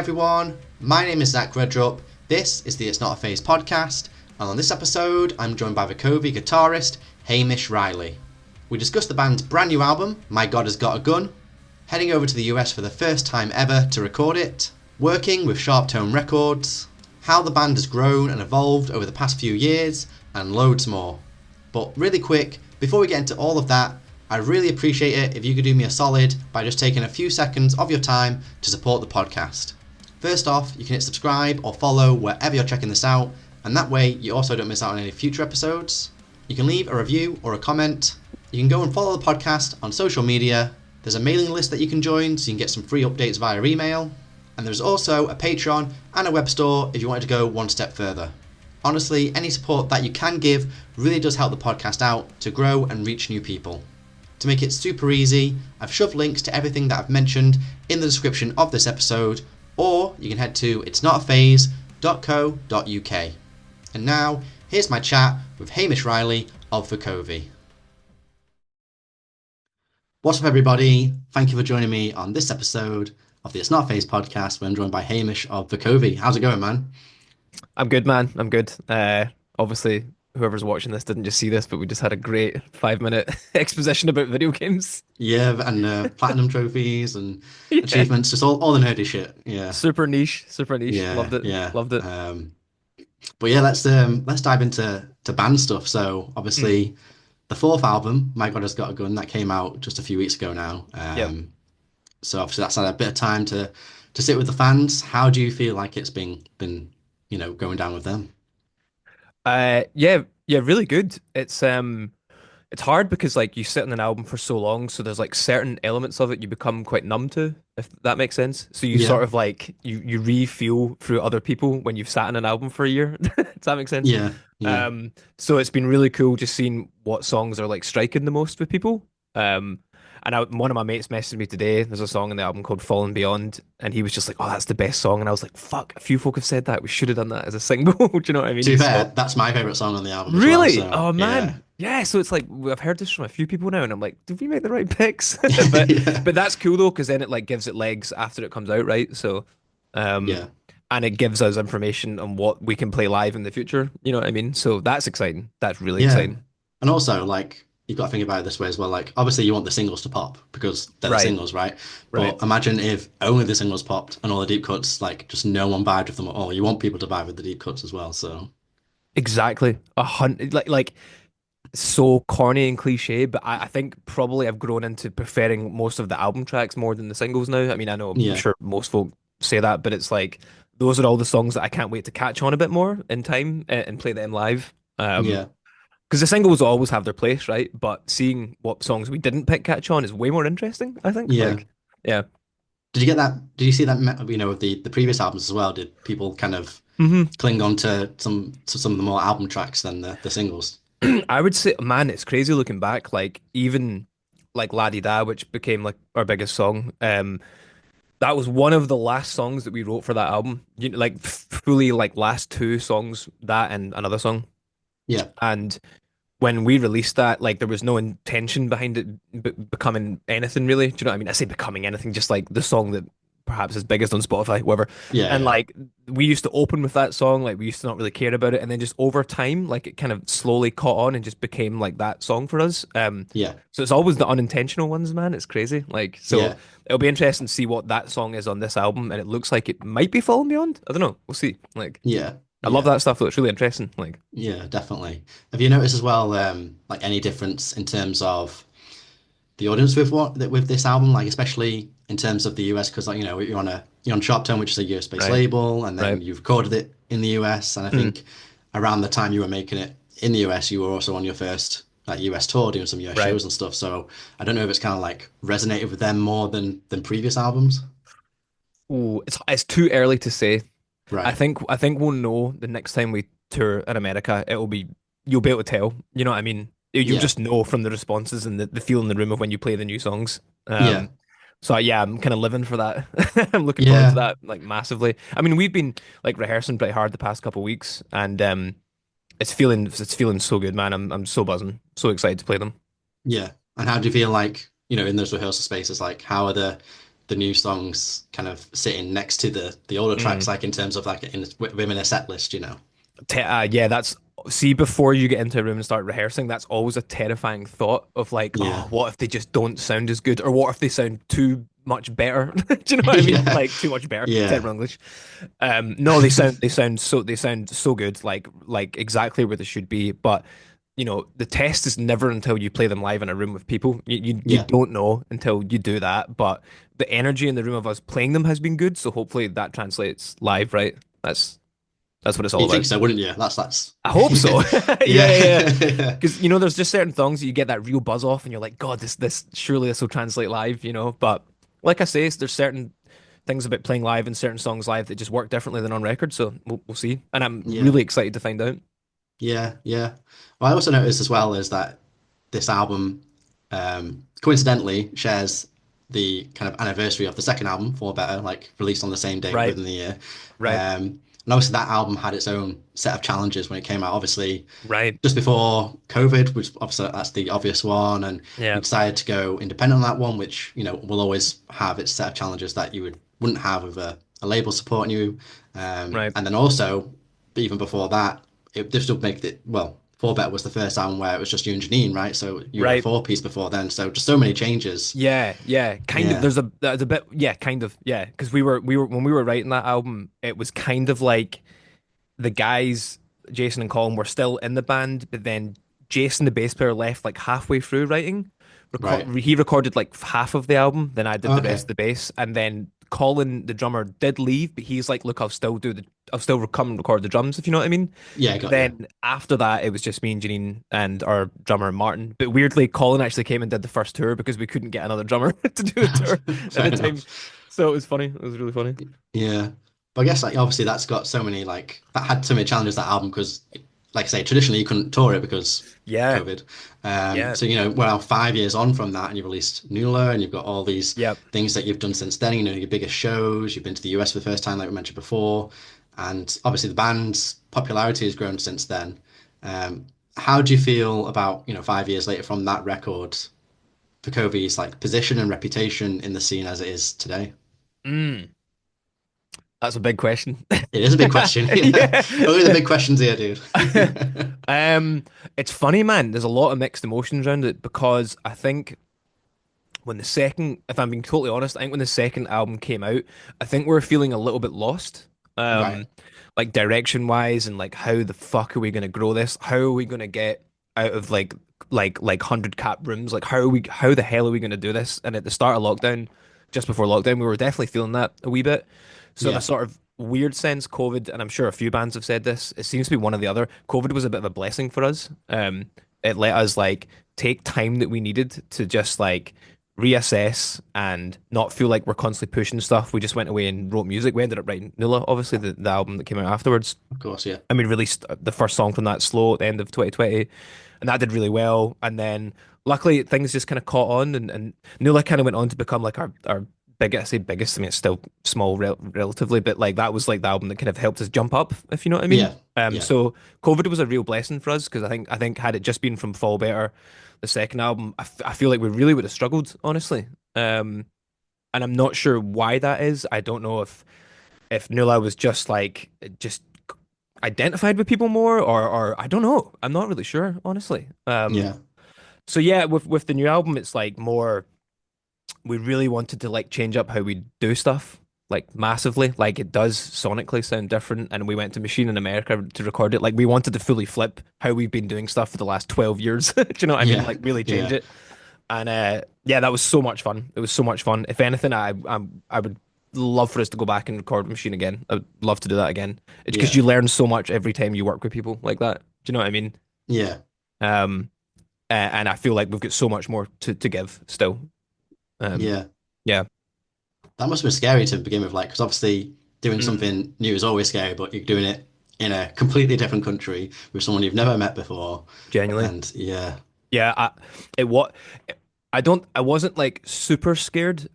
everyone, my name is REDRUP, this is the It's Not a Phase podcast, and on this episode I'm joined by Vukovi guitarist Hamish Reilly. We discuss the band's brand new album, My God Has Got a Gun, heading over to the US for the first time ever to record it, working with SharpTone Records, how the band has grown and evolved over the past few years, and loads more. But really quick, before we get into all of that, I'd really appreciate it if you could do me a solid by just taking a few seconds of your time to support the podcast. First off, you can hit subscribe or follow wherever you're checking this out, and that way you also don't miss out on any future episodes. You can leave a review or a comment. You can go and follow the podcast on social media. There's a mailing list that you can join so you can get some free updates via email. And there's also a Patreon and a web store if you wanted to go one step further. Honestly, any support that you can give really does help the podcast out to grow and reach new people. To make it super easy, I've shoved links to everything that I've mentioned in the description of this episode, or you can head to itsnotaphase.co.uk. And now, here's my chat with Hamish Reilly of Vukovi. What's up, everybody? Thank you for joining me on this episode of the It's Not a Phase podcast, where I'm joined by Hamish of Vukovi. How's it going, man? I'm good, man. I'm good. Obviously, whoever's watching this didn't just see this, but we just had a great 5-minute exposition about video games. Yeah, and platinum trophies and Yeah. achievements, just all the nerdy shit. Yeah, Super niche, super niche. yeah, Loved it. yeah. Loved it. But yeah, let's dive into band stuff. So Mm. obviously, the fourth album, My God Has Got a Gun, that came out just a few weeks ago now. Yep. So obviously that's had a bit of time to sit with the fans. How do you feel like it's been going down with them? Yeah, really good. It's hard because like you sit on an album for so long, so there's like certain elements of it you become quite numb to, if that makes sense. So you Yeah, sort of like you re-feel through other people when you've sat in an album for a year. Does that make sense? yeah, yeah. So it's been really cool just seeing what songs are like striking the most with people. One of my mates messaged me today. There's a song in the album called Fallen Beyond, and he was just like, "Oh, that's the best song." And I was like, "Fuck, a few folk have said that. We should have done that as a single." Do you know what I To mean? be So fair, that's my favorite song on the album as well. really, So oh yeah, man, yeah. So it's like I've heard this from a few people now, and I'm like, "Did we make the right picks?" But yeah, but that's cool though, because then it like gives it legs after it comes out, right? So, um, yeah, and it gives us information on what we can play live in the future. You know what I mean? So that's exciting. That's really yeah. exciting. And also, like, you've got to think about it this way as well. Like, obviously, you want the singles to pop because they're the Right, singles, right? right. But imagine if only the singles popped and all the deep cuts, like, just no one vibed with them at all. You want people to vibe with the deep cuts as well. So, Exactly. 100 like so corny and cliche, but I think probably I've grown into preferring most of the album tracks more than the singles now. I mean, I know I'm yeah, sure most folk say that, but it's like those are all the songs that I can't wait to catch on a bit more in time and play them live. yeah, Because the singles always have their place, right? But seeing what songs we didn't pick catch on is way more interesting, I think. yeah. Like, yeah. Did you get that? Did you see that, with the previous albums as well? Did people kind of hmm cling on to some of the more album tracks than the singles? I would say, man, it's crazy looking back. Like even like La Di Da, which became like our biggest song. That was one of the last songs that we wrote for that album. You know, like fully like last two songs, that and another song. Yeah, And when we released that, like there was no intention behind it becoming anything really. Do you know what I mean? I say becoming anything, just like the song that perhaps is biggest on Spotify, whatever. yeah, And yeah, like we used to open with that song, like we used to not really care about it, and then just over time, like it kind of slowly caught on and just became like that song for us. yeah, So it's always the unintentional ones, man. It's crazy. Like so, yeah, it'll be interesting to see what that song is on this album, and it looks like it might be Falling Beyond. I don't know. We'll see. Like yeah, I love yeah. that stuff. Though. It's really interesting. Like. Yeah, definitely. Have you noticed as well, like any difference in terms of the audience with with this album, like especially in terms of the US, because like you're on SharpTone, which is a US based Right. label, and then Right. you've recorded it in the US, and I Mm, think around the time you were making it in the US, you were also on your first like US tour, doing some US right. shows and stuff. So I don't know if it's kind of like resonated with them more than previous albums. Ooh, it's too early to say. Right. I think we'll know the next time we tour in America. It'll be you'll be able to tell. You know what I mean? You'll Yeah. just know from the responses and the feel in the room of when you play the new songs. Yeah. So yeah, I'm kind of living for that. I'm looking forward to Yeah. that like massively. I mean, we've been like rehearsing pretty hard the past couple of weeks, and it's feeling so good, man. I'm so buzzing, so excited to play them. Yeah. And how do you feel like, in those rehearsal spaces, like how are the new songs kind of sitting next to the older tracks, Mm. like in terms of like within a set list, Yeah, that's see before you get into a room and start rehearsing, that's always a terrifying thought of like, Yeah, oh, what if they just don't sound as good, or what if they sound too much better? Do you know what I mean? yeah, Like too much better. yeah, Terrible English. No, they sound so good, like exactly where they should be. But the test is never until you play them live in a room with people. You yeah. don't know until you do that. But the energy in the room of us playing them has been good, so hopefully that translates live, right? That's what it's all You'd think about. so, wouldn't you? That's I hope so. Yeah, yeah, yeah, yeah. yeah, Because there's just certain songs that you get that real buzz off, and you're like, God, this surely this will translate live. But like I say, there's certain things about playing live and certain songs live that just work differently than on record. So we'll see. And I'm yeah, really excited to find out. yeah, yeah. Well, I also noticed as well is that this album coincidentally shares the kind of anniversary of the second album, For Better, like released on the same date Right, within the year. right, And obviously that album had its own set of challenges when it came out. Obviously, right. just before COVID, which obviously that's the obvious one, and you Yeah, decided to go independent on that one, which will always have its set of challenges that you wouldn't have with a label supporting you. right, And then also, even before that, this would make it well. Four Better was the first album where it was just you and Janine, right? So you were a right. four piece before then. So just so many changes. Yeah, yeah. Kind of. Yeah, There's a bit. Yeah, kind of. Yeah, because we were when we were writing that album, it was kind of like the guys, Jason and Colin, were still in the band, but then Jason, the bass player, left like halfway through writing. right. He recorded like half of the album, then I did the rest Okay, of the bass, and then Colin, the drummer, did leave, but he's like, "Look, I'll still come and record the drums, if you know what I mean." yeah, got you. Then after that, it was just me and Janine and our drummer Martin. But weirdly, Colin actually came and did the first tour because we couldn't get another drummer to do the tour at Fair the time. enough. So it was funny. It was really funny. Yeah, but I guess like obviously that's got so many like that had so many challenges that album because like I say traditionally you couldn't tour it because Yeah, COVID. yeah, So we're now 5 years on from that, and you've released Nula, and you've got all these yep. things that you've done since then. Your biggest shows. You've been to the US for the first time, like we mentioned before, and obviously the band's popularity has grown since then. How do you feel about 5 years later from that record, Vukovi's like position and reputation in the scene as it is today? Mm, that's a big question. It is a big question. Yeah, Yeah. only the big questions here, dude. Um, it's funny, man. There's a lot of mixed emotions around it because I think when the second, if I'm being totally honest, I think when the second album came out, I think we were feeling a little bit lost. Right, Like direction wise and like how the fuck are we gonna grow this? How are we gonna get out of like 100 cap rooms? Like how the hell are we gonna do this? And at the start of lockdown, just before lockdown, we were definitely feeling that a wee bit. So in a yeah, sort of weird sense, COVID, and I'm sure a few bands have said this, it seems to be one or the other. COVID was a bit of a blessing for us. It let us like take time that we needed to just like reassess and not feel like we're constantly pushing stuff. We just went away and wrote music. We ended up writing Nula, obviously the album that came out afterwards. of course, yeah, And we released the first song from that, Slow, at the end of 2020, and that did really well. And then luckily things just kind of caught on, and Nula kind of went on to become like our biggest, I say biggest, I mean it's still small relatively, but like that was like the album that kind of helped us jump up, if you know what I mean. yeah, yeah, So COVID was a real blessing for us because I think had it just been from Fall Better, the second album, I feel like we really would have struggled, honestly. And I'm not sure why that is. I don't know if Nula was just identified with people more, or I don't know. I'm not really sure, honestly. yeah, So yeah, with the new album, it's like more we really wanted to like change up how we do stuff like massively. Like it does sonically sound different, and we went to Machine in America to record it. Like we wanted to fully flip how we've been doing stuff for the last 12 years. Do you know what I mean? yeah, Like really change yeah, it. And yeah, that was so much fun. It was so much fun. If anything, I would love for us to go back and record Machine again. I would love to do that again. It's because yeah, you learn so much every time you work with people like that. Do you know what I mean? yeah, Um, and I feel like we've got so much more to give still. Um, yeah. yeah. That must have been scary to begin with, like, because obviously doing Mm, something new is always scary, but you're doing it in a completely different country with someone you've never met before. genuinely. And yeah, Yeah. It what I wasn't like super scared.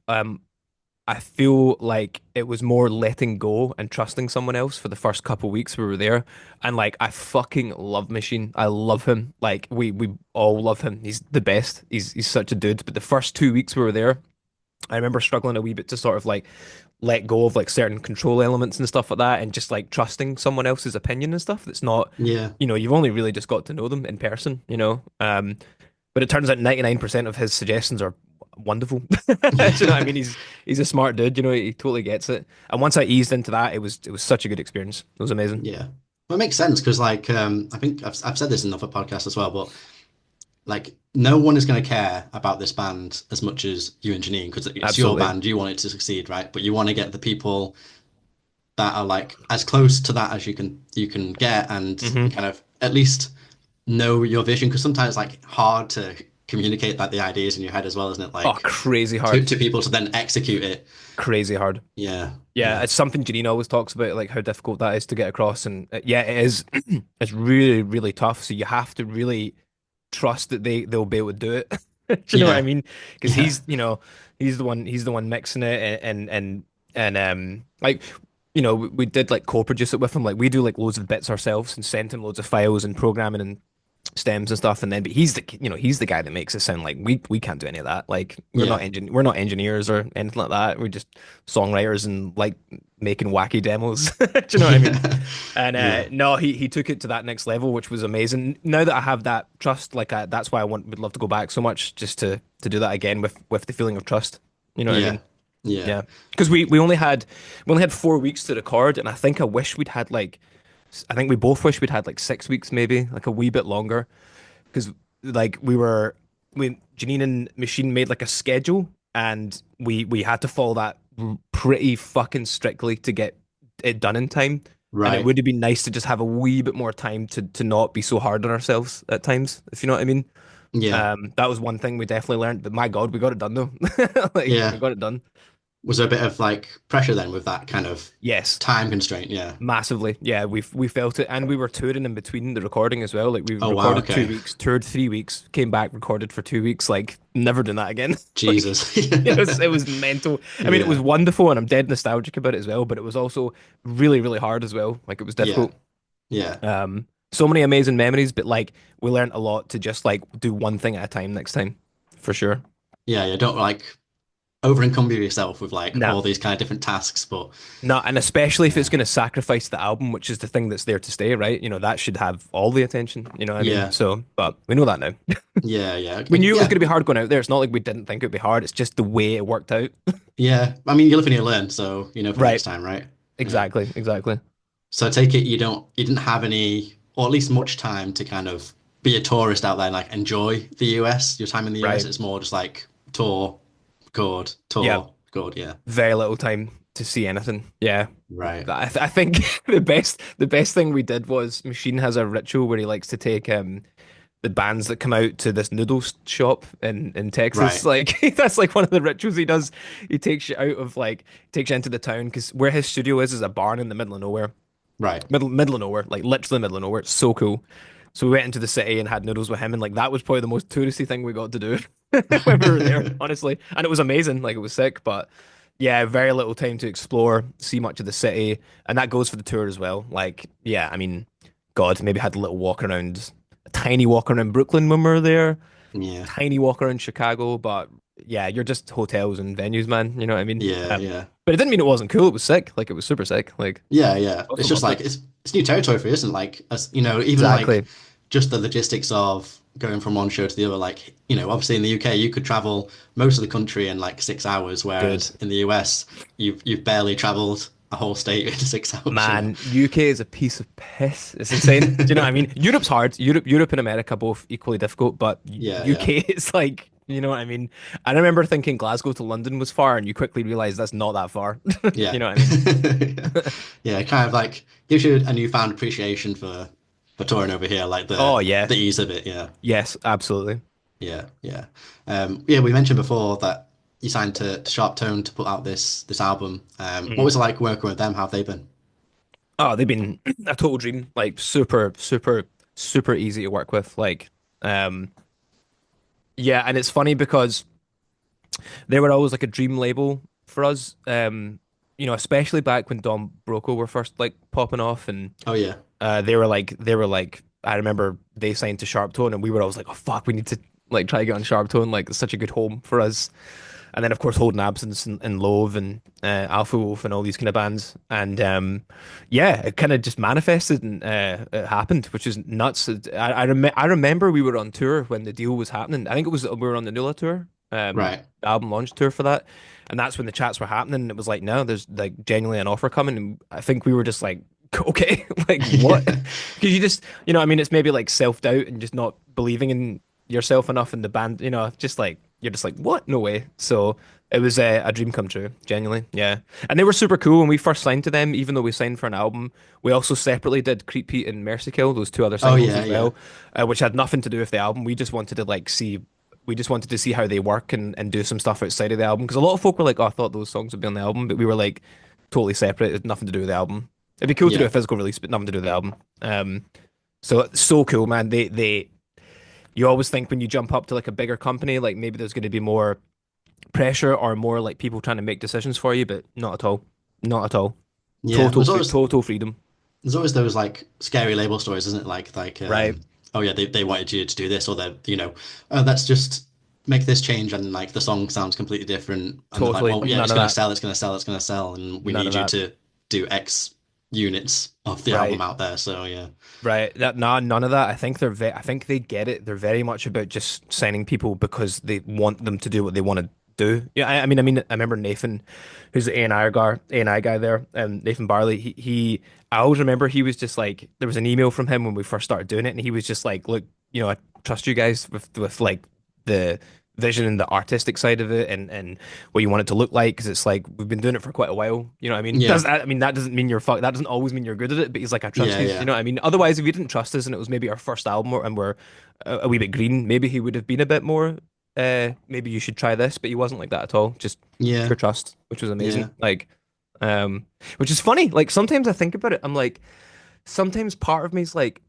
I feel like it was more letting go and trusting someone else for the first couple weeks we were there. And like I fucking love Machine. I love him. Like we all love him. He's the best. He's such a dude. But the first 2 weeks we were there, I remember struggling a wee bit to sort of like let go of like certain control elements and stuff like that, and just like trusting someone else's opinion and stuff. That's not, Yeah. you've only really just got to know them in person, But it turns out 99% of his suggestions are wonderful. Do you know what I mean? He's a smart dude, he totally gets it. And once I eased into that, it was such a good experience. It was amazing. Yeah. Well, it makes sense because, like, I think I've said this in other podcasts as well, but like, no one is going to care about this band as much as you and Janine because it's your Absolutely. band. You want it to succeed, right? But you want to get the people that are like as close to that as you can get, and Hmm. kind of at least know your vision because sometimes it's like hard to communicate like the ideas in your head as well, isn't it? Oh, Like crazy to, hard. to people to then execute it. Crazy hard. Yeah, Yeah, yeah, it's something Janine always talks about, like how difficult that is to get across. And yeah, it is. It's really, really tough. So you have to really trust that they'll be able to do it. Do you know what I yeah, mean? Because yeah. he's the one mixing it and like we did like co-produce it with him. Like we do like loads of bits ourselves and send him loads of files and programming and stems and stuff. And then but he's the guy that makes it sound like we can't do any of that. Like Yeah. we're not engineers or anything like that. We're just songwriters and like making wacky demos. Do you know what I mean? And Yeah. no, he took it to that next level, which was amazing. Now that I have that trust, like that's why would love to go back so much, just to do that again with the feeling of trust. You know what I Yeah. mean? Yeah. Yeah, because we only had 4 weeks to record, and I wish we'd had like I think we both wish we'd had like 6 weeks, maybe like a wee bit longer, because like we Janine and Machine made like a schedule, and we had to follow that pretty fucking strictly to get it done in time. And it Right. would have been nice to just have a wee bit more time to not be so hard on ourselves at times, if you know what I mean. Yeah. That was one thing we definitely learned, but my God, we got it done though. Like we Yeah. got it done. Was there a bit of like pressure then with that kind of Yes. time constraint? Yeah. Massively, yeah. We felt it, and we were touring in between the recording as well. Like we Oh wow. recorded two Okay. weeks, toured 3 weeks, came back, recorded for 2 weeks. Like never doing that again. Like Jesus. it was mental. I mean, it was Yeah. wonderful, and I'm dead nostalgic about it as well. But it was also really, really hard as well. Like it was Yeah. difficult. Yeah. So many amazing memories, but like we learned a lot to just like do one thing at a time next time, for sure. Yeah. Yeah. Don't like over encumber yourself with like No, all these kind of different tasks, but no, and especially if it's yeah. going to sacrifice the album, which is the thing that's there to stay, right? That should have all the attention. You know what I mean? Yeah. So, but we know that now. Yeah. Yeah. We knew it was Yeah. going to be hard going out there. It's not like we didn't think it would be hard. It's just the way it worked out. Yeah. I mean, you live and you learn, so you know for Right. next time, right? Yeah. Exactly. Exactly. So I take it you didn't have any, or at least much time to kind of be a tourist out there and like enjoy the US. Your time in the US, Right. it's more just like tour, record, Yeah. tour, record. Yeah. Very little time to see anything. Yeah. Right. I think the best thing we did was Machine has a ritual where he likes to take the bands that come out to this noodle shop in Texas. Right. Like that's like one of the rituals he does. He takes you into the town because where his studio is a barn in the middle of nowhere. Right. Middle of nowhere, like literally middle of nowhere. It's so cool. So we went into the city and had noodles with him, and like that was probably the most touristy thing we got to do when we were there, honestly. And it was amazing, like it was sick, but yeah, very little time to explore, see much of the city, and that goes for the tour as well. Like, yeah, I mean, God, maybe had a little walk around, a tiny walk around Brooklyn when we were there, Yeah. tiny walk around Chicago, but yeah, you're just hotels and venues, man. You know what I mean? Yeah. Yeah. But it didn't mean it wasn't cool. It was sick. Like it was super sick. Like Yeah. Yeah. also It's just loved like it. it's new territory for you, isn't it? Like as you know, even like Exactly. just the logistics of going from one show to the other. Like obviously in the UK you could travel most of the country in like 6 hours, Dude, whereas in the US you've barely traveled a whole state in 6 hours. man, UK is a piece of piss. It's insane. Do you know what I mean? Europe's hard. Europe and America both equally difficult, but Yeah. Yeah. UK is like, you know what I mean? I remember thinking Glasgow to London was far, and you quickly realize that's not that far. Yeah. You know what I mean? Yeah. Yeah, it kind of like gives you a newfound appreciation for touring over here, like Oh the yeah. the ease of it. Yeah. Yes, absolutely. Yeah. Yeah. Yeah, we mentioned before that you signed to SharpTone to put out this album. What Mhm. was it like working with them? How have they been? Oh, they've been a total dream. Like super, super, super easy to work with. Like, um, yeah, and it's funny because they were always like a dream label for us. Especially back when Don Broco were first like popping off, and Oh yeah. they were like I remember they signed to SharpTone, and we were always like, oh fuck, we need to like try to get on SharpTone. Like it's such a good home for us. and then of course Holding Absence and Loathe and Alpha Wolf and all these kind of bands. And yeah, it kind of just manifested and it happened, which is nuts. I remember we were on tour when the deal was happening. I think it was we were on the Nula tour, Right. the album launch tour for that, and that's when the chats were happening. And it was like, no, there's like genuinely an offer coming, and I think we were just like, okay, like what? Yeah. Because you just, you know, I mean, it's maybe like self-doubt and just not believing in yourself enough in the band, you know, just like you're just like, what? No way. So it was a dream come true, genuinely. Yeah. And they were super cool when we first signed to them, even though we signed for an album. We also separately did Creep Pete and Mercy Kill, those two other Oh singles yeah, as yeah, well, which had nothing to do with the album. We just wanted to see how they work and do some stuff outside of the album. Because a lot of folk were like, oh, I thought those songs would be on the album, but we were like totally separate. It had nothing to do with the album. It'd be cool to do yeah, a physical release, but nothing to do with the album. So it's so cool, man. You always think when you jump up to like a bigger company, like maybe there's going to be more pressure or more like people trying to make decisions for you, but not at all. Not at all. yeah. Total freedom. There's always those like scary label stories, isn't it? Right. Oh yeah, they wanted you to do this, or they oh, let's just make this change, and like the song sounds completely different, and they're like, Totally. well, yeah, None it's of gonna that. sell, it's gonna sell, it's gonna sell, and we None need of you that. to do X units of the album Right. out there. So yeah, Right. That nah, none of that. I think they get it. They're very much about just signing people because they want them to do what they want to do. Yeah, I remember Nathan, who's the A&I guy there, Nathan Barley. I always remember he was just like, there was an email from him when we first started doing it, and he was just like, look, you know, I trust you guys with like the vision and the artistic side of it and what you want it to look like because it's like we've been doing it for quite a while, you know what I mean? yeah, That doesn't mean that doesn't always mean you're good at it, but he's like, I trust yeah, you, you yeah, know what I mean? Otherwise, if he didn't trust us and it was maybe our first album and we're a wee bit green, maybe he would have been a bit more maybe you should try this, but he wasn't like that at all. Just yeah, pure trust, which was yeah. amazing. Like which is funny. Like sometimes I think about it, I'm like sometimes part of me is like,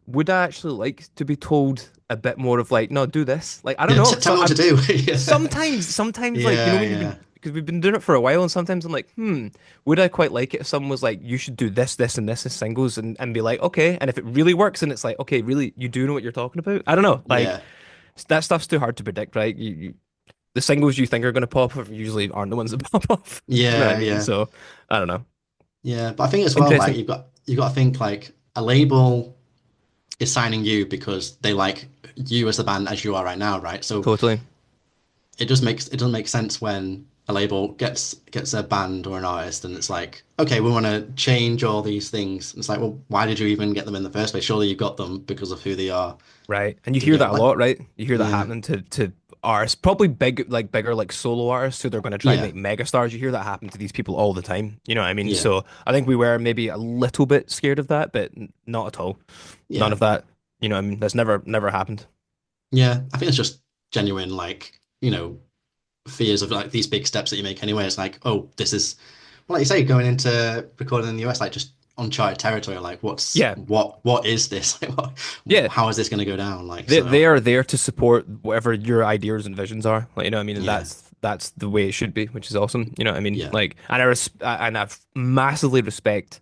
would I actually like to be told a bit more of like, no, do this? Like, I don't Yeah, know. tell So me what to I'm do. Yeah, sometimes like, you know, yeah, when you've been yeah, because we've been doing it for a while, and sometimes I'm like, would I quite like it if someone was like, you should do this, this, and this as singles, and be like, okay, and if it really works, and it's like, okay, really, you do know what you're talking about? I don't know. Like yeah, that stuff's too hard to predict, right? The singles you think are going to pop off usually aren't the ones that pop off. You know what I yeah, mean? yeah, So I don't know. yeah. But I think as well, like Interesting. you got to think like a label is signing you because they like you as the band as you are right now, right? So Totally. it doesn't make sense when a label gets a band or an artist and it's like, okay, we want to change all these things. It's like, well, why did you even get them in the first place? Surely you got them because of who they are. Right. And you So hear yeah, that a like lot, right? You hear that yeah, happening to artists, probably bigger like solo artists who they're going to try and yeah, make mega stars. You hear that happen to these people all the time. You know what I mean? yeah, So I think we were maybe a little bit scared of that, but not at all. None yeah, of that. You know what I mean? That's never happened. yeah. I think it's just genuine, like fears of like these big steps that you make anyway. It's like, oh, this is, well, like you say, going into recording in the US, like just uncharted territory. Like, Yeah. what is this? Like, Yeah. how is this going to go down? Like, They so are there to support whatever your ideas and visions are. Like, you know what I mean? And yeah, that's the way it should be, which is awesome. You know what I mean? yeah, Like, and I massively respect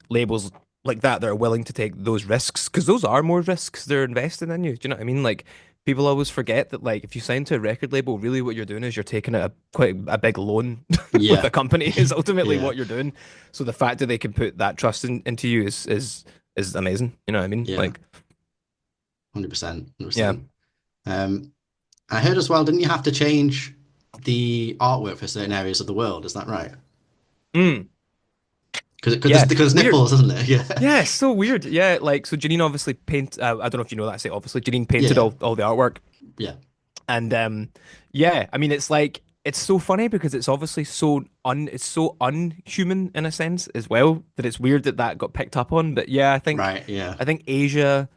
labels like that are willing to take those risks because those are more risks they're investing in you. Do you know what I mean? Like people always forget that like if you sign to a record label, really what you're doing is you're taking quite a big loan with yeah, a company is ultimately yeah, what you're doing. So the fact that they can put that trust into you is amazing. You know what I mean? yeah, Like 100%, yeah. 100%. Um, I heard as well, didn't you have to change the artwork for certain areas of the world? Is that right? Mm, Because yeah. because Weird. nipples, isn't it? Yeah, Yeah, it's so weird. Yeah, like so Janine obviously I don't know if you know that I say obviously Janine painted yeah, all the artwork. yeah, And yeah, I mean it's like it's so funny because it's obviously it's so unhuman in a sense as well that it's weird that that got picked up on. But yeah, right, yeah, I think Asia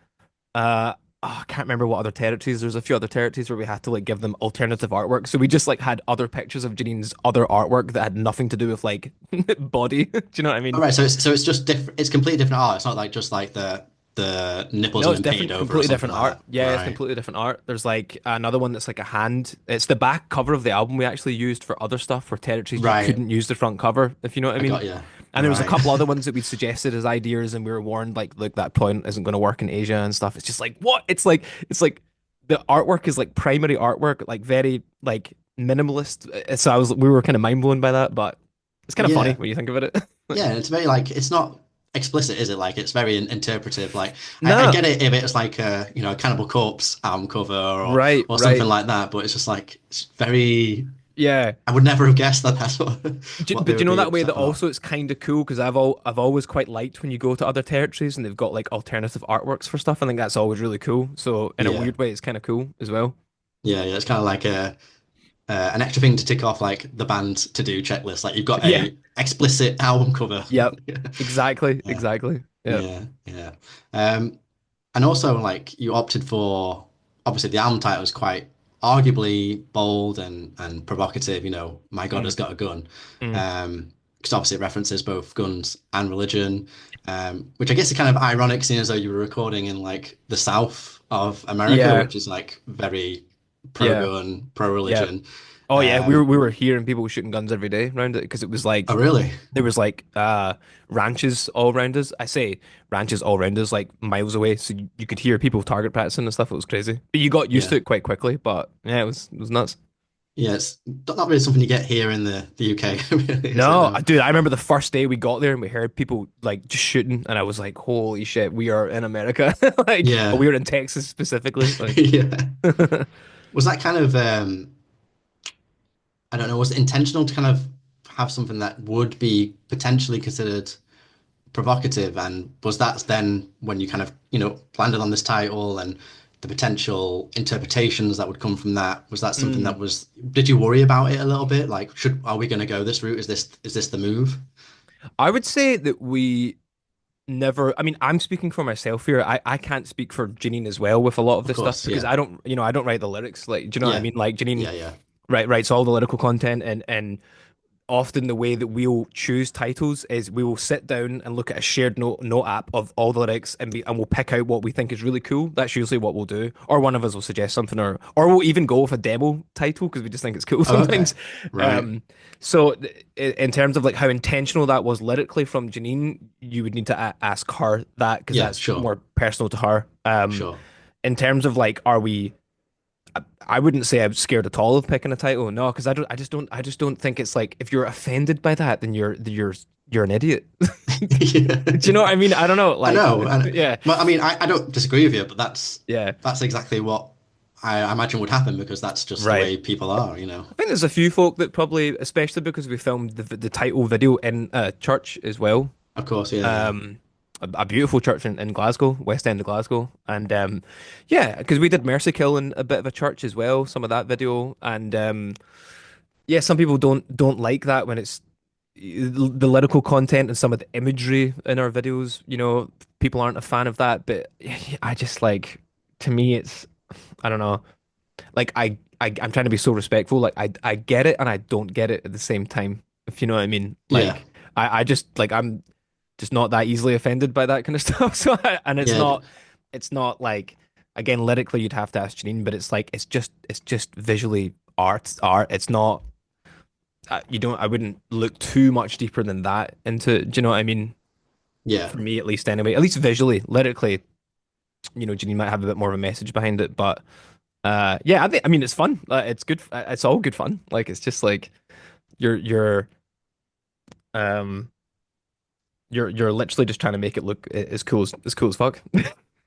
I can't remember what other territories. There's a few other territories where we had to like give them alternative artwork. So we just like had other pictures of Janine's other artwork that had nothing to do with like body. Do you know what I all mean? right. So it's just different. It's completely different art. It's not like just like the nipples No, have it's been painted different, over or completely something different like art. that. Yeah, it's Right. completely different art. There's like another one that's like a hand. It's the back cover of the album we actually used for other stuff for territories you Right. couldn't use the front cover, if you know what I I mean. got you. And there was a Right. couple other ones that we suggested as ideas, and we were warned like that point isn't going to work in Asia and stuff. It's just like what? It's like the artwork is like primary artwork, like very like minimalist. So we were kind of mind blown by that, but it's kind of funny Yeah, when you think about it. yeah. It's very like it's not explicit, is it? Like it's very interpretive. Like I No, get it if it's like a a Cannibal Corpse album cover right, or something right. like that, but it's just like it's very. Yeah. I would never have guessed that that's what what they But you would know be that way upset that about. also it's kind of cool because I've always quite liked when you go to other territories and they've got like alternative artworks for stuff. I think that's always really cool. So in a Yeah, weird way, it's kind of cool as well. yeah. It's kind of like a an extra thing to tick off like the band to do checklist. Like you've got Yeah. a explicit album cover. Yep. Exactly. Yeah, Exactly. Yep. yeah, yeah. And also like you opted for obviously the album title is quite arguably bold and provocative. My God Mm, has got a gun. mm. Because obviously it references both guns and religion. Which I guess is kind of ironic, seeing as though you were recording in like the South of America, Yeah. which is like very Yeah. pro-gun, Yeah. pro-religion. Oh yeah, Um, we were hearing people shooting guns every day around it because it was oh, like really? there was like ranches all around us. I say ranches all around us, like miles away, so you could hear people target practicing and stuff. It was crazy, but you got used Yeah. to it quite quickly. But yeah, it was nuts. Yeah, it's not really something you get here in the UK, really, is it? No, No. dude, I remember the first day we got there and we heard people like just shooting, and I was like, "Holy shit, we are in America!" Like, or Yeah. we were in Texas specifically. Like, Yeah. Was that kind of I don't know, was it intentional to kind of have something that would be potentially considered provocative? And was that then when you kind of, landed on this title and the potential interpretations that would come from that? Was that something mm. that did you worry about it a little bit? Like, are we going to go this route? Is this the move? I would say that we never. I mean, I'm speaking for myself here. I can't speak for Janine as well with a lot of Of this stuff course. because Yeah. I don't write the lyrics. Like, do you know what I Yeah. mean? Like Janine Yeah. Yeah. writes all the lyrical content, and often the way that we'll choose titles is we will sit down and look at a shared note app of all the lyrics and we'll pick out what we think is really cool. That's usually what we'll do. Or one of us will suggest something or we'll even go with a demo title because we just think it's cool Oh, okay. sometimes. Right. Um so in terms of like how intentional that was lyrically from Janine, you would need to ask her that because Yeah. that's Sure. more personal to her. Sure. In terms of like, are we I wouldn't say I'm scared at all of picking a title. No, because I just don't think it's like if you're offended by that, then you're an idiot. Yeah. Do you know what I mean? I don't know. I Like, know, and yeah, well, I mean, I don't disagree with you, but yeah, that's exactly what I imagine would happen because that's just the right. way people are. I think there's a few folk that probably, especially because we filmed the title video in a church as well. Of course, yeah, yeah, Um, a beautiful church in Glasgow, West End of Glasgow, and yeah, because we did Mercy Kill in a bit of a church as well. Some of that video, and yeah, some people don't like that when it's the lyrical content and some of the imagery in our videos. People aren't a fan of that, but I just like to me it's I don't know. Like I'm trying to be so respectful. Like I get it and I don't get it at the same time. If you know what I mean. yeah, Like I just like I'm just not that easily offended by that kind of stuff. So and yeah, it's not like again lyrically you'd have to ask Janine, but it's like it's just visually art. It's not you don't I wouldn't look too much deeper than that into do you know what I mean? yeah, For me at least anyway. At least visually, lyrically, Janine might have a bit more of a message behind it, but yeah, I mean it's fun. It's good. It's all good fun. Like it's just like you're um you're literally just trying to make it look as cool as fuck.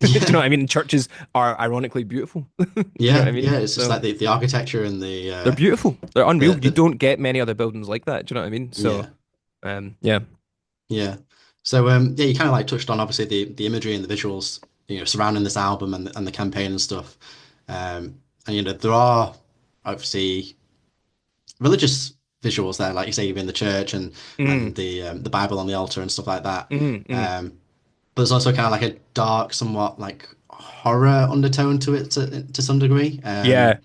Do you know yeah, what I mean? Churches are ironically beautiful. Do you know what yeah, I mean? yeah. It's just So like the architecture and they're beautiful. They're the unreal. You the don't get many other buildings like that. Do you know what I mean? So yeah, yeah. yeah. So yeah, you kind of like touched on obviously the imagery and the visuals, surrounding this album and the campaign and stuff. And there are obviously religious visuals there, like you say, you're in the church and Mm, the Bible on the altar and stuff like that. mm. Um, but there's also kind of like a dark, somewhat like horror undertone to it to some degree. Yeah.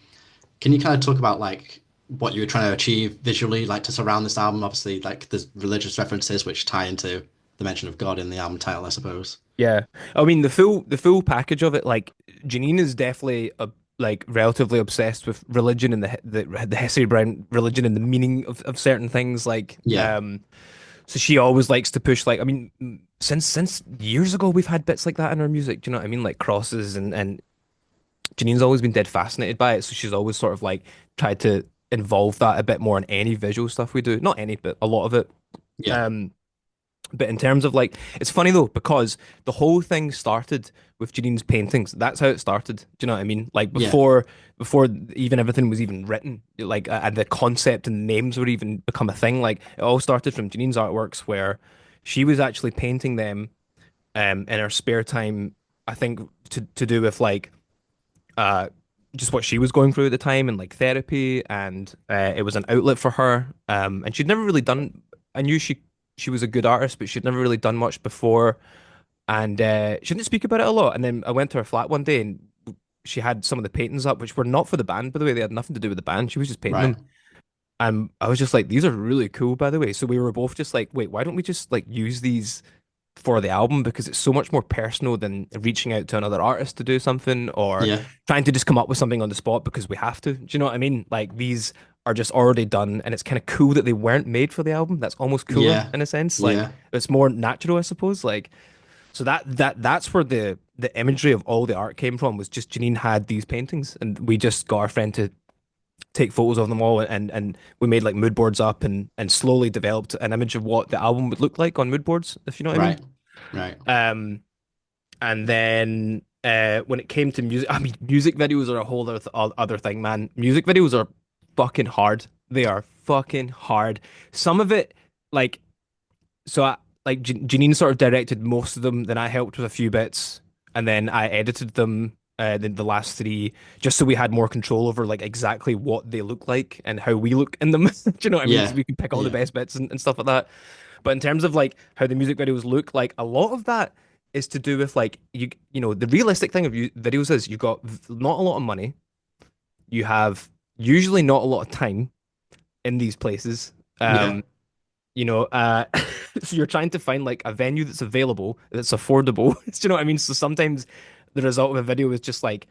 Can you kind of talk about like what you were trying to achieve visually, like to surround this album? Obviously, like there's religious references which tie into the mention of God in the album title, I suppose. Yeah. I mean the full package of it, like Janine is definitely like relatively obsessed with religion and the history around religion and the meaning of certain things. Like Yeah, so she always likes to push like I mean since years ago we've had bits like that in our music. Do you know what I mean? Like crosses and Janine's always been dead fascinated by it. So she's always sort of like tried to involve that a bit more in any visual stuff we do. Not any, but a lot of it. Yeah. Um, but in terms of like, it's funny though, because the whole thing started with Janine's paintings. That's how it started. Do you know what I mean? Like Yeah. before even everything was even written, like and the concept and names would even become a thing. Like it all started from Janine's artworks where she was actually painting them in her spare time, I think to do with like uh just what she was going through at the time and like therapy and it was an outlet for her. And she'd never really done I knew she was a good artist, but she'd never really done much before and she didn't speak about it a lot. And then I went to her flat one day and she had some of the paintings up, which were not for the band, by the way. They had nothing to do with the band. She was just painting Right. them. And I was just like, these are really cool, by the way. So we were both just like, wait, why don't we just like use these for the album? Because it's so much more personal than reaching out to another artist to do something or Yeah. trying to just come up with something on the spot because we have to. Do you know what I mean? Like these are just already done, and it's kind of cool that they weren't made for the album. That's almost cooler Yeah. in a sense. Like Yeah. it's more natural, I suppose. Like so that's where the imagery of all the art came from was just Janine had these paintings, and we just got our friend to take photos of them all and we made like mood boards up and slowly developed an image of what the album would look like on mood boards, if you know what I mean. Right. Right. Um, and then when it came to music, I mean, music videos are a whole other thing, man. Music videos are fucking hard. They are fucking hard. Some of it, like, so like Janine sort of directed most of them, then I helped with a few bits, and then I edited them. The last three, just so we had more control over like exactly what they look like and how we look in them. Do you know what I mean? So Yeah. we can pick all the Yeah. best bits and stuff like that. But in terms of like how the music videos look, like a lot of that is to do with like you know the realistic thing of videos is you've got not a lot of money, you have usually not a lot of time in these places. Yeah. You know, so you're trying to find like a venue that's available, that's affordable. Do you know what I mean? So sometimes the result of a video is just like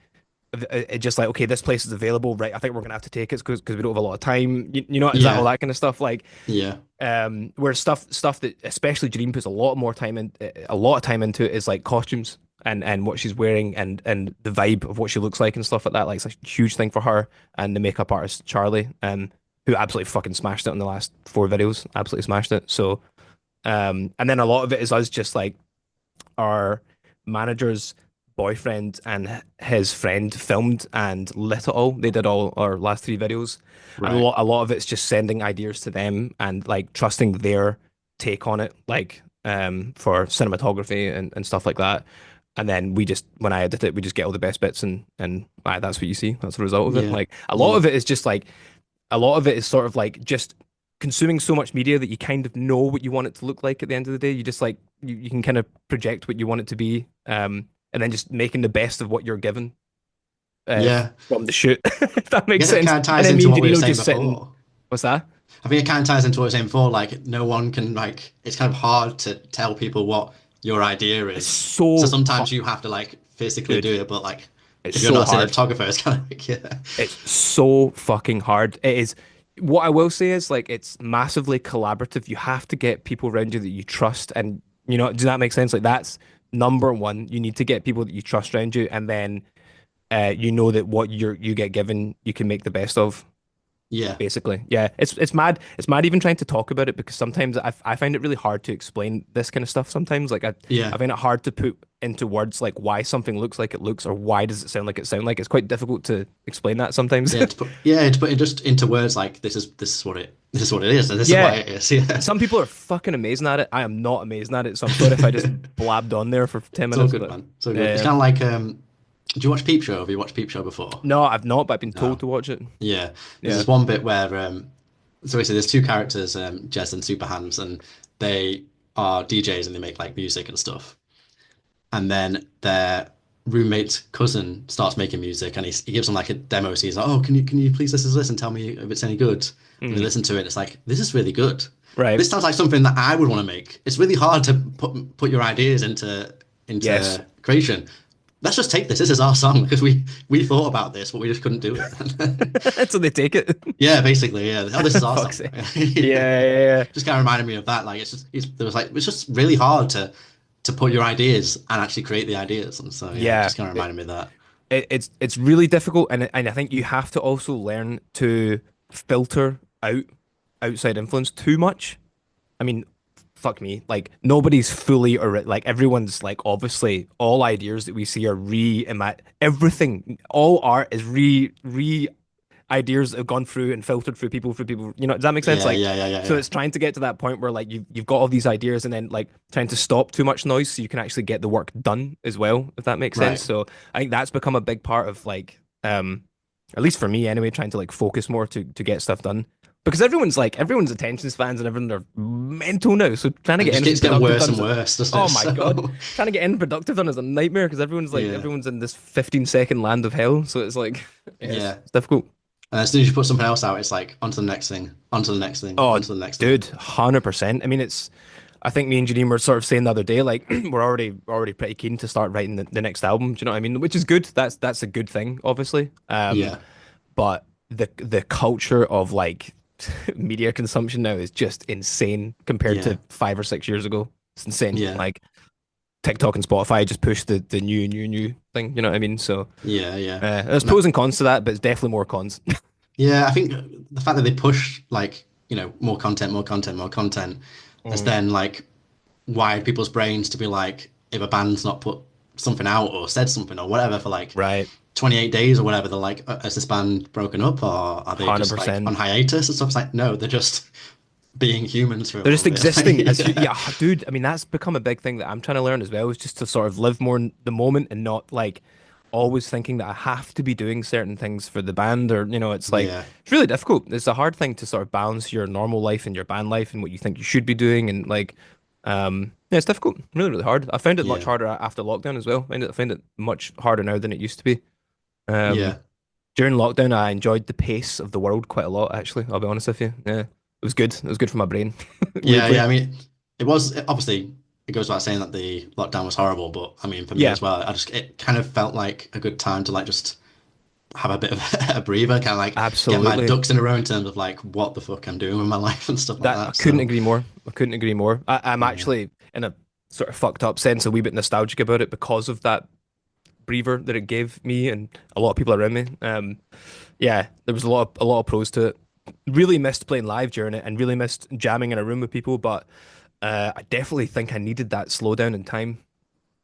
just like okay, this place is available, right? I think we're gonna have to take it because we don't have a lot of time. You know, is that all Yeah. that kind of stuff? Like Yeah. where stuff that especially Dream puts a lot more time in, a lot of time into it is like costumes and what she's wearing and the vibe of what she looks like and stuff like that. Like it's a huge thing for her and the makeup artist Charlie, who absolutely fucking smashed it in the last four videos. Absolutely smashed it. So, and then a lot of it is us just like our manager's boyfriend and his friend filmed and lit it all. They did all our last three videos, and Right. a lot of it's just sending ideas to them and like trusting their take on it, like for cinematography and stuff like that. And then we just when I edit it, we just get all the best bits and that's what you see. That's the result of it. Yeah. Like a lot Yeah. of it is just like a lot of it is sort of like just consuming so much media that you kind of know what you want it to look like at the end of the day. You just like you can kind of project what you want it to be, and then just making the best of what you're given Yeah. from the shoot, if that I makes guess it sense. kind of And ties then me into and what we were Janino saying just sitting. before. What's that? I think it kind of ties into what we were saying before. Like, no one can, like, it's kind of hard to tell people what your idea It's is. So so hard, sometimes you have to, like, physically dude. do it. But, like, It's if you're so not a hard. cinematographer, it's kind of like, yeah. It's so fucking hard. It is. What I will say is like it's massively collaborative. You have to get people around you that you trust, and you know, does that make sense? Like that's number one. You need to get people that you trust around you, and then you know that what you get given, you can make the best of. Yeah. Basically, yeah, it's mad. It's mad even trying to talk about it because sometimes I find it really hard to explain this kind of stuff. Sometimes, like Yeah. I find it hard to put into words like why something looks like it looks or why does it sound like it sound like. It's quite difficult to explain that sometimes. To put it just into words like this is what it is, and this is Yeah, why it is. Yeah. some people are fucking amazing at it. I am not amazing at it, so I'm sorry if I just blabbed on there for 10 It's all minutes, good, but man. It's all good. It's uh, kind of like do you watch Peep Show? Have you watched Peep Show before? no, I've not, but I've been told No. to watch it. Yeah. There's Yeah. this one bit where so basically there's two characters, Jez and Superhands, and they are DJs and they make like music and stuff. And then their roommate's cousin starts making music and he gives them like a demo. So he's like, "Oh, can you please listen to this and tell me if it's any good?" And they Mhm. listen to it. It's like, "This is really good. Right. This sounds like something that I would want to make." It's really hard to put your ideas Yes. into creation. Let's just take this. This is our song because we thought about this, but we just couldn't do it. So they take it. Yeah, basically, yeah. Oh, this is our Fuck's song. sake. Yeah. Yeah, yeah, yeah. Just kind of reminded me of that. Like there was like it's just really hard to put your ideas and actually create the ideas. And so yeah, it Yeah. just kind of reminded me of that. It's really difficult, and I think you have to also learn to filter out outside influence too much. I mean, fuck me. Like nobody's fully or like everyone's like obviously all ideas that we see are everything. All art is re ideas that have gone through and filtered through people. You know, does that make sense? Yeah, Like, yeah, yeah, yeah, so yeah. it's trying to get to that point where like you've got all these ideas and then like trying to stop too much noise so you can actually get the work done as well, if that makes sense. Right. So I think that's become a big part of like at least for me anyway, trying to like focus more to get stuff done. Because everyone's attention spans and everyone are mental now. So trying to And it get just anything keeps getting productive worse done and is worse, doesn't it? oh my God. So, Trying to get anything productive done is a nightmare because yeah, everyone's in this 15-second land of hell. So it's like yeah, yeah. it's difficult. And as soon as you put something else out, it's like onto the next thing, onto the next thing, Oh, onto the next thing. dude, 100%. I mean, it's. I think me and Janine were sort of saying the other day, like we're already pretty keen to start writing the next album. Do you know what I mean? Which is good. That's a good thing, obviously. Yeah, But the culture of like media consumption now is just insane compared yeah, to 5 or 6 years ago. It's insane. yeah, Like TikTok and Spotify just push the new thing. You know what I mean? So yeah, yeah. there's And that, pros and cons to that, but it's definitely more cons. yeah, I think the fact that they push like, more content, more content, more content, has Mm. then like wired people's brains to be like, if a band's not put something out or said something or whatever for like Right. 28 days or whatever, they're like, has this band broken up or are they just like on 100%. hiatus and stuff? It's like, no, they're just being humans for a They're little just bit. existing as Yeah, yeah, dude. I mean, that's become a big thing that I'm trying to learn as well, is just to sort of live more in the moment and not like always thinking that I have to be doing certain things for the band or it's like yeah, it's really difficult. It's a hard thing to sort of balance your normal life and your band life and what you think you should be doing and like yeah, it's difficult. Really, really hard. I found it much yeah, harder after lockdown as well. I find it much harder now than it used to be. Um yeah, During lockdown I enjoyed the pace of the world quite a lot, actually. I'll be honest with you. Yeah. It was good. It was good for my brain, yeah, weirdly. yeah. I mean, obviously it goes without saying that the lockdown was horrible, but I mean, for me Yeah, as well, it kind of felt like a good time to like just have a bit of a breather, kind of like get my absolutely. ducks in a row in terms of like what the fuck I'm doing with my life and stuff like That I that. couldn't So agree more. I couldn't agree more. I'm yeah, actually in a sort of fucked up sense a wee bit nostalgic about it because of that breather that it gave me and a lot of people around me. Yeah, there was a lot of pros to it. Really missed playing live during it and really missed jamming in a room with people, but I definitely think I needed that slowdown in time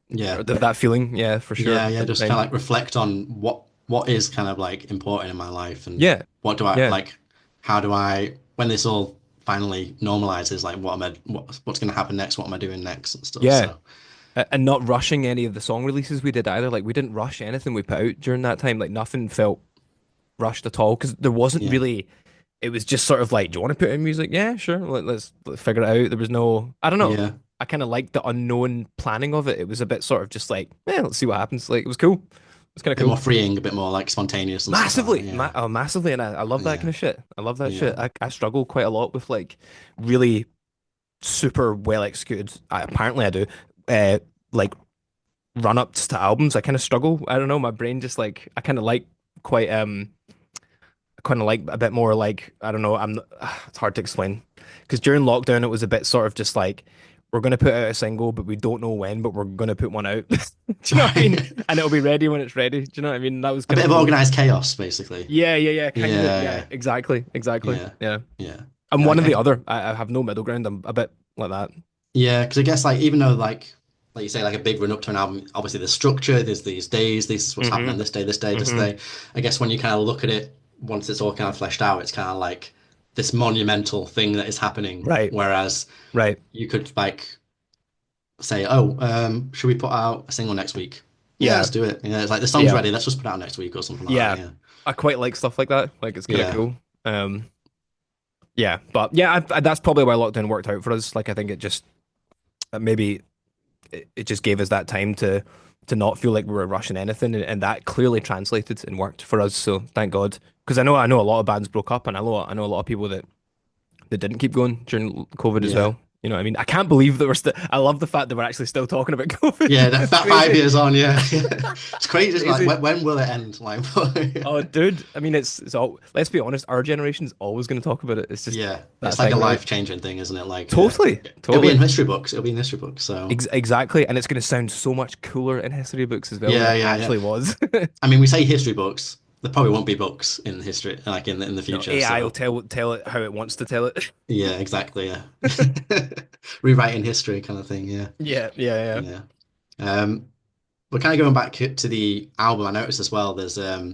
yeah, or that feeling. Yeah, for sure yeah, yeah. at the Just kind time. of like reflect on what is kind of like important in my life and Yeah, what do I yeah, like. How do I when this all finally normalizes? Like, what's going to happen next? What am I doing next and stuff? yeah. So And not rushing any of the song releases we did either. Like we didn't rush anything we put out during that time. Like nothing felt rushed at all because there wasn't yeah, really. It was just sort of like, do you want to put in music? Yeah, sure. Let's figure it out. There was no, I don't know. yeah. I kind of liked the unknown planning of it. It was a bit sort of just like, yeah, let's see what happens. Like it was cool. It's kind of Bit more cool. freeing, a bit more like spontaneous and stuff like that. Massively, Yeah, massively, and I love that yeah, kind of shit. I love that yeah, shit. I struggle quite a lot with like really super well executed. Apparently, I do. Uh, like run ups to albums. I kind of struggle. I don't know. My brain just like I quite kind of like a bit more like I don't know. It's hard to explain because during lockdown it was a bit sort of just like we're gonna put out a single, but we don't know when, but we're gonna put one out. Do you know what I mean? right. And it'll be ready when it's ready. Do you know what I mean? That was A kind bit of of cool. organized chaos, basically. Yeah, yeah, yeah, kind of. Yeah, Yeah, exactly, exactly. yeah, Yeah, yeah, I'm yeah. one or the other. I have no middle ground. I'm a bit like that. Yeah, because I guess like even though like you say like a big run up to an album, obviously there's structure, there's these days, this is what's happening Hmm. this day, this Hmm. day. I guess when you kind of look at it once it's all kind of fleshed out, it's kind of like this monumental thing that is happening. Right, Whereas right. you could like say, oh, should we put out a single next week? Yeah, Yeah, let's do it. Yeah, it's like the song's yeah, ready, let's just put it out next week or something like that. yeah. Yeah, I quite like stuff like that. Like it's kind of yeah, cool. Yeah, but yeah, that's probably why lockdown worked out for us. Like I think it just maybe it just gave us that time to not feel like we were rushing anything, and that clearly translated and worked for us. So thank God, because I know a lot of bands broke up, and I know a lot of people that didn't keep going during COVID as yeah. well. You know what I mean? I can't believe that we're still. I love the fact that we're actually still talking about COVID. Yeah, that, It's that five crazy. years on, yeah, yeah. It's crazy. It's like Crazy. when will it end? Like, Oh, dude. I mean, it's all. Let's be honest. Our generation's always going to talk about it. It's just yeah, that it's like a thing, right? life-changing thing, isn't it? Like, Totally. it'll be in Totally. history books. It'll be in history books. So, Exactly. And it's going to sound so much cooler in history books as well than yeah, it yeah, yeah. actually was. I mean, we say history books. there probably won't be books in history, like in the No, future. AI will So tell it how it wants to tell it. yeah, exactly. Yeah, rewriting history kind of thing. Yeah, Yeah, yeah, yeah. yeah. Um, but kind of going back to the album, I noticed as well. There's a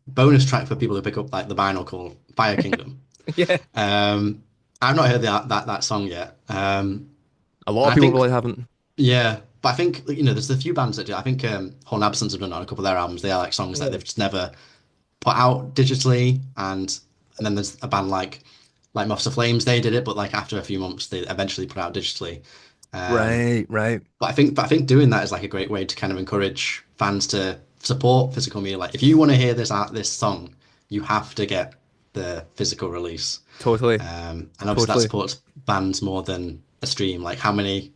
bonus track for people who pick up like the vinyl called Fire Kingdom. Yeah. Um, I've not heard that song yet. A lot And of I people think probably haven't. yeah, but I think there's a few bands that do. I think Horn Absence have done it on a couple of their albums. They are like songs that Yeah. they've just never put out digitally, and then there's a band like Moths to Flames. They did it, but like after a few months, they eventually put it out digitally. Um, Right, right. but I think doing that is like a great way to kind of encourage fans to support physical media. Like if you want to hear this song, you have to get the physical release. Totally. And obviously that Totally. supports bands more than a stream. Like how many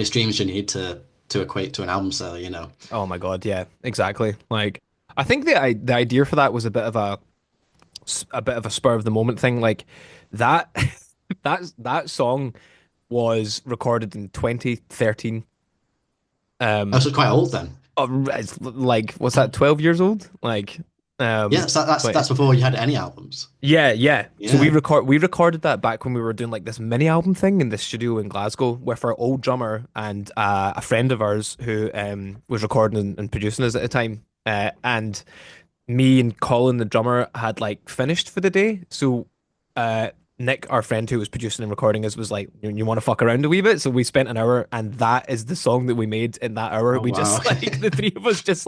streams do you need to equate to an album sale? Oh my God, yeah, exactly. Like, I think the idea for that was a bit of a spur of the moment thing. Like that that song was recorded in 2013. Um, That's quite old then. it's like what's that? 12 years old? Like, Yeah, that's 20. before you had any albums. Yeah, yeah. So Yeah. we recorded that back when we were doing like this mini album thing in the studio in Glasgow with our old drummer and a friend of ours who was recording and producing us at the time. And me and Colin, the drummer, had like finished for the day. So Nick, our friend who was producing and recording us, was like, "You want to fuck around a wee bit?" So we spent an hour, and that is the song that we made in that hour. Oh We wow. just like the three of us just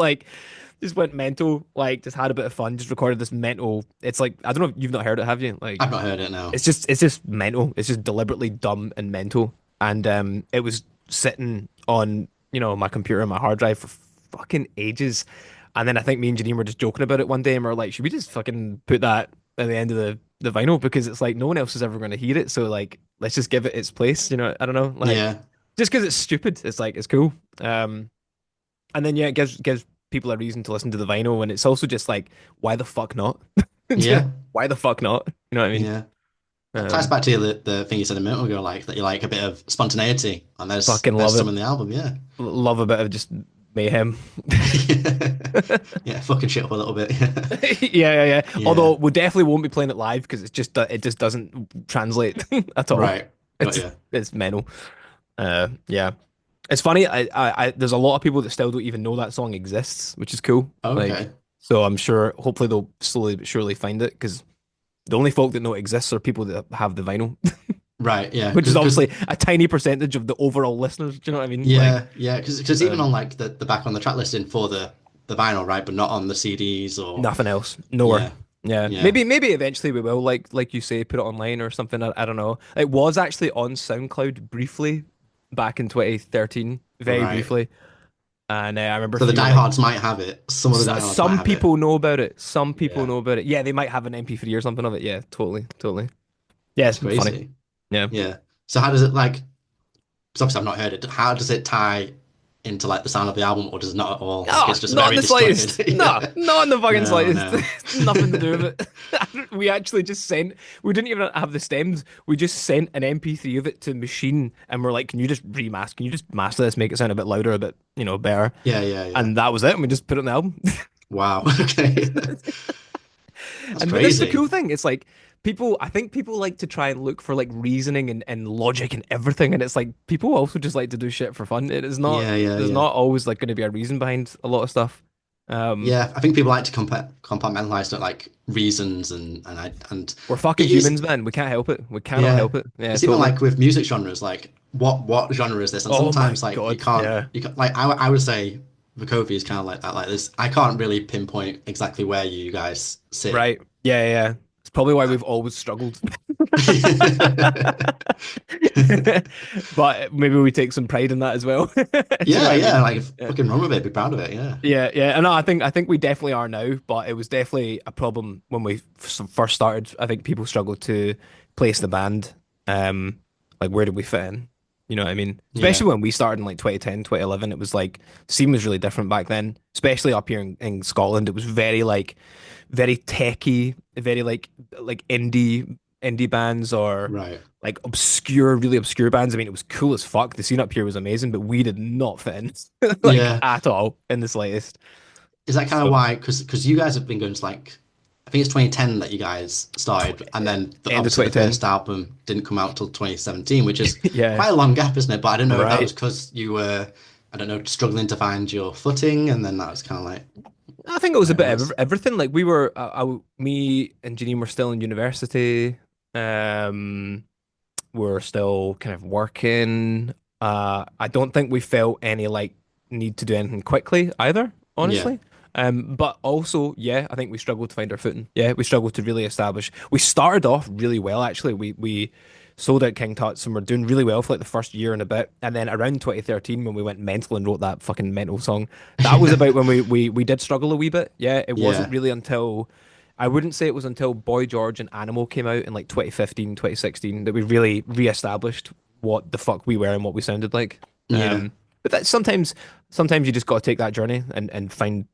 went mental, like just had a bit of fun, just recorded this mental. It's like I don't know if you've not heard it, have you? Like I've not heard it now. it's just mental. It's just deliberately dumb and mental. And it was sitting on, my computer and my hard drive for fucking ages. And then I think me and Janine were just joking about it one day and we are like, should we just fucking put that at the end of the vinyl? Because it's like no one else is ever going to hear it. So like let's just give it its place, I don't know. Like Yeah. just because it's stupid, it's like it's cool. And then yeah, it gives people a reason to listen to the vinyl, and it's also just like, why the fuck not? Yeah. Why the fuck not? You know what I mean? Yeah. That ties Um, back to the thing you said a minute ago, like that you like a bit of spontaneity, and there's Fucking there's love some it. in the album. Yeah. Love a bit of just mayhem. Yeah, fucking shit up a little bit. Yeah, yeah, yeah. Yeah. Although we definitely won't be playing it live because it just doesn't translate at all. Right. Got It's you. it's mental. Yeah. It's funny. There's a lot of people that still don't even know that song exists, which is cool. Like, Okay. so I'm sure, hopefully they'll slowly but surely find it because the only folk that know it exists are people that have the vinyl, Right. Yeah. which is Because obviously a tiny percentage of the overall listeners. Do you know what I mean? Like, yeah, because even on um, like the back on the track listing for the vinyl, right, but not on the CDs or nothing else. Nowhere. yeah, Yeah. yeah, Maybe eventually we will, like you say, put it online or something. I don't know. It was actually on SoundCloud briefly back in 2013, very right. briefly. And I remember a So the few like diehards might have it. Some of the diehards might some have it. people know about it. Some people Yeah, know about it. Yeah, they might have an MP3 or something of it. Yeah, totally, totally. Yeah, that's it's funny. crazy. Yeah. Yeah. So how does it like? Because obviously I've not heard it. How does it tie into like the sound of the album, or does it not at all? Like No, it's just not in very the disjointed. slightest. No, Yeah. not in the fucking No, slightest. no. It's nothing to do with it. We actually just sent, we didn't even have the stems. We just sent an MP3 of it to Machine and we're like, can you just master this, make it sound a bit louder, a bit, better. Yeah, yeah, yeah. And that was it. And we just put it on the album. Wow. Okay. That's But that's the crazy. cool thing. It's like I think people like to try and look for like reasoning and logic and everything. And it's like people also just like to do shit for fun. It is not, Yeah, yeah, there's yeah. not always like going to be a reason behind a lot of stuff. Um, Yeah, I think people like to compartmentalize like reasons and we're fucking it is humans, man. We can't help it. We cannot yeah. help it. Yeah, It's even totally. like with music genres, like what genre is this? And Oh my sometimes like you God. can't Yeah. you can like I would say Vukovi is kind of like that. Like this, I can't really pinpoint exactly where you guys sit. Right. Yeah, yeah, yeah. It's probably why we've always struggled. But maybe we take some pride in that as well. Do you know Yeah, what I yeah, mean? like Yeah. fucking run with it, be proud of it. Yeah, Yeah, yeah. And no, I think we definitely are now, but it was definitely a problem when we first started. I think people struggled to place the band. Like where did we fit in? You know what I mean? yeah, Especially when we started in like 2010, 2011, it was like scene was really different back then, especially up here in Scotland. It was very like very techy, very like indie bands or right. like obscure, really obscure bands. I mean, it was cool as fuck. The scene up here was amazing, but we did not fit in like Yeah, at all in the slightest. Is that kind of So why? Because you guys have been going to like, I think it's 2010 that you guys started, and then end of obviously the 2010. first album didn't come out till 2017, which is Yeah, quite a long gap, isn't it? But I don't know if that was right. because you were, I don't know, struggling to find your footing, and then that was kind of like I think it was why a it bit of was. everything. Like we were, me and Janine were still in university. Um, we're still kind of working. I don't think we felt any like need to do anything quickly either, Yeah, honestly. But also, yeah, I think we struggled to find our footing. Yeah, we struggled to really establish. We started off really well, actually. We sold out King Tut's and we're doing really well for like the first year and a bit. And then around 2013, when we went mental and wrote that fucking mental song, that was about when we did struggle a wee bit. Yeah, it wasn't yeah, really until I wouldn't say it was until Boy George and Animal came out in like 2015, 2016 that we really re-established what the fuck we were and what we sounded like. yeah, But that sometimes you just got to take that journey and find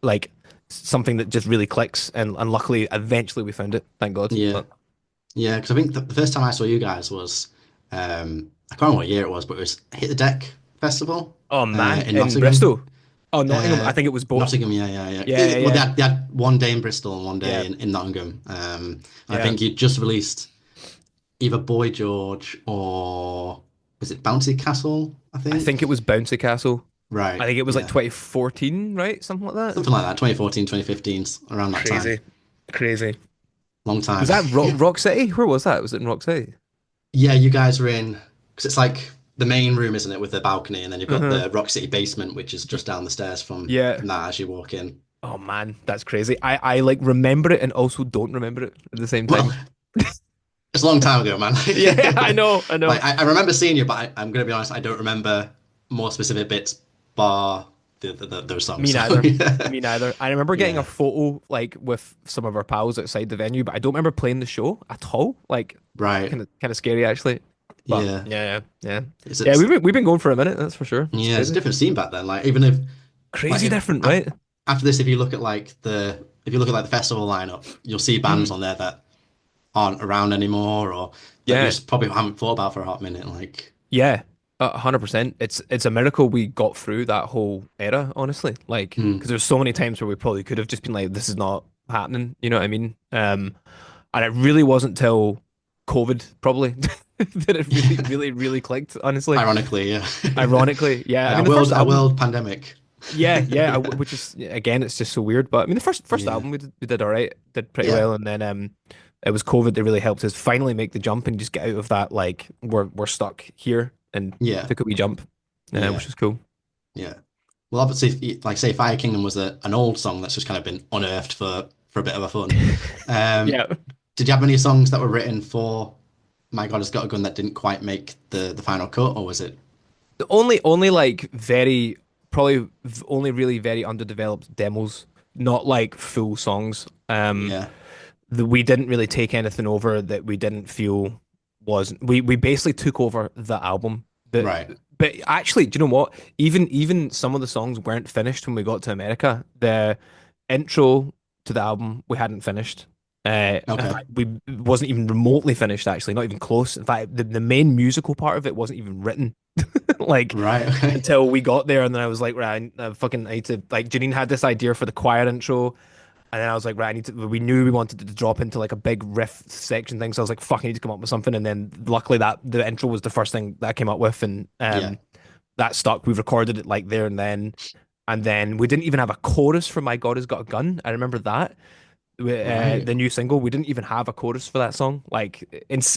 like something that just really clicks. And luckily, eventually we found it. Thank God. yeah, But yeah. Because I think the first time I saw you guys was, I can't remember what year it was, but it was Hit the Deck Festival oh man, in in Nottingham. Bristol. Oh, Nottingham. I think it was both. Nottingham, yeah, yeah, yeah. Yeah, Well, yeah, they had one day in Bristol and one yeah, day in Nottingham. I yeah. think you just released either Boy George or was it Bouncy Castle? I I think think. it was Bouncy Castle. I Right, think it was like yeah, 2014, right? Something like that. something like that. 2014, 2015, around that time. Crazy, crazy. Long Was time. that Rock City? Where was that? Was it in Rock City? Yeah, you guys were in because it's like the main room, isn't it, with the balcony, and then you've got Uh-huh. the Rock City basement, which is just down the stairs Yeah. from that as you walk in. Oh man, that's crazy. I like remember it and also don't remember it at the same Well, time. it's a long time ago, man. Yeah, I know, I know. Like I remember seeing you, but I'm gonna be honest, I don't remember more specific bits bar those songs. Me So neither. yeah, Me neither. I remember getting a yeah, photo like with some of our pals outside the venue, but I don't remember playing the show at all. Like right, kind of scary actually. But yeah. yeah, yeah. It's Yeah, it's we've been going for a minute, that's for sure. It's yeah, it's a crazy. different scene back then. Like even if like Crazy different, right? after this, if you look at like the if you look at like the festival lineup, you'll see bands Mm. on there that aren't around anymore or that you Yeah. just probably haven't thought about for a hot minute. Like, Yeah, 100%. It's a miracle we got through that whole era, honestly. Like, hmm, because there's so many times where we probably could have just been like, "This is not happening." You know what I mean? And it really wasn't till COVID probably that it really clicked. Honestly, ironically, yeah, ironically, yeah. I yeah, mean, the first a album, world pandemic. yeah, yeah, which is again, it's just so weird. But I mean, the first Yeah, album we did all right, did pretty yeah, well, and then it was COVID that really helped us finally make the jump and just get out of that like we're stuck here and yeah, took a wee jump, yeah, which was cool. yeah. Well, obviously, like say, Fire Kingdom was an old song that's just kind of been unearthed for a bit of a fun. Um, Yeah, did you have any songs that were written for My God Has Got a Gun that didn't quite make the final cut, or was it? the only like very probably only really very underdeveloped demos, not like full songs. Yeah, We didn't really take anything over that we didn't feel was we basically took over the album. right. But actually, do you know what? Even some of the songs weren't finished when we got to America. The intro to the album we hadn't finished. In Okay. fact, we it wasn't even remotely finished. Actually, not even close. In fact, the main musical part of it wasn't even written. Like Right. Okay. until we got there, and then I was like, right, I need to like. Janine had this idea for the choir intro, and then I was like, right, I need to. We knew we wanted to drop into like a big riff section thing, so I was like, fuck, I need to come up with something. And then luckily that the intro was the first thing that I came up with, and Yeah. that stuck. We recorded it like there and then we didn't even have a chorus for "My God Has Got a Gun." I remember that. Right. The new single, we didn't even have a chorus for that song, like,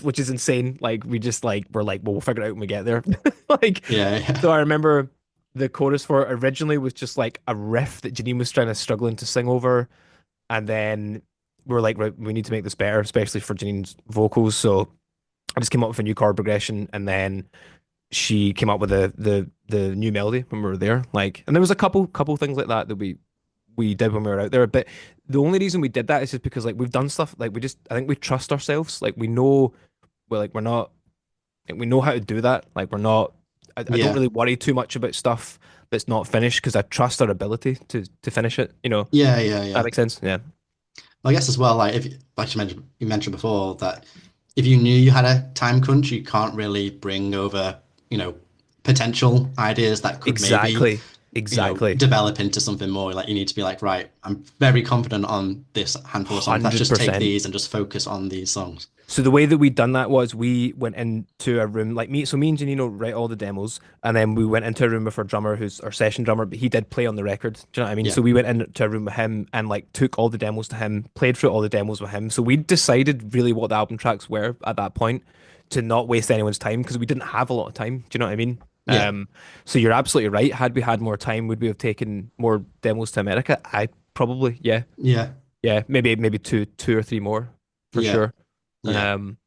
which is insane. Like, we just like we're like, well, we'll figure it out when we get there. Like, Yeah. Yeah. so I remember the chorus for it originally was just like a riff that Janine was trying to struggling to sing over, and then we were like, right, we need to make this better, especially for Janine's vocals. So I just came up with a new chord progression, and then she came up with the new melody when we were there. Like, and there was a couple things like that that we did when we were out there. But the only reason we did that is just because like we've done stuff like I think we trust ourselves. Like we know we're not like, we know how to do that. Like we're not. I don't Yeah. really worry too much about stuff that's not finished because I trust our ability to finish it. Yeah. Yeah. That Yeah. makes sense. Yeah. Well, I guess as well, like if like you mentioned before that if you knew you had a time crunch, you can't really bring over, you know, potential ideas that could maybe Exactly. Exactly. develop into something more. Like you need to be like, right, I'm very confident on this handful of songs. Let's just take 100%. these and just focus on these songs. So the way that we done that was we went into a room like me and Janino write all the demos, and then we went into a room with our drummer, who's our session drummer, but he did play on the record. Do you know what I mean? Yeah, So we went into a room with him and like took all the demos to him, played through all the demos with him. So we decided really what the album tracks were at that point to not waste anyone's time because we didn't have a lot of time. Do you know what I mean? yeah, So you're absolutely right. Had we had more time, would we have taken more demos to America? I probably, yeah, yeah, yeah, maybe two or three more for yeah, sure. yeah, Um,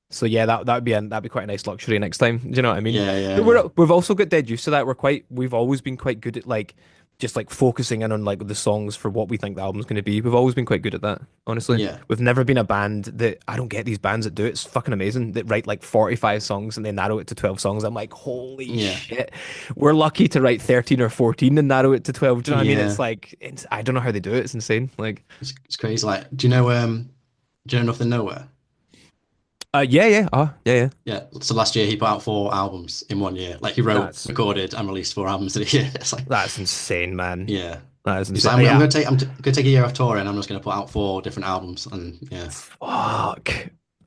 so yeah, that'd be quite a nice luxury next time. Do you know what I mean? yeah, yeah, But yeah, we've also got dead used to that. We've always been quite good at like just like focusing in on like the songs for what we think the album's going to be. We've always been quite good at that, honestly. yeah, We've never been a band that I don't get these bands that do it. It's fucking amazing that write like 45 songs and they narrow it to 12 songs. I'm like, holy yeah, shit. We're lucky to write 13 or 14 and narrow it to 12. Do you know what I mean? yeah. It's like I don't know how they do it. It's insane. Like It's crazy. Like, do you know Nothing Nowhere? yeah. Yeah. So last year he put out 4 albums in one year. Like he wrote, That's recorded, and released 4 albums in a year. It's like, that's insane, man. yeah. That is He's insane. like, I'm Yeah. gonna take a year off touring. And I'm just gonna put out 4 different albums. And yeah, Fuck.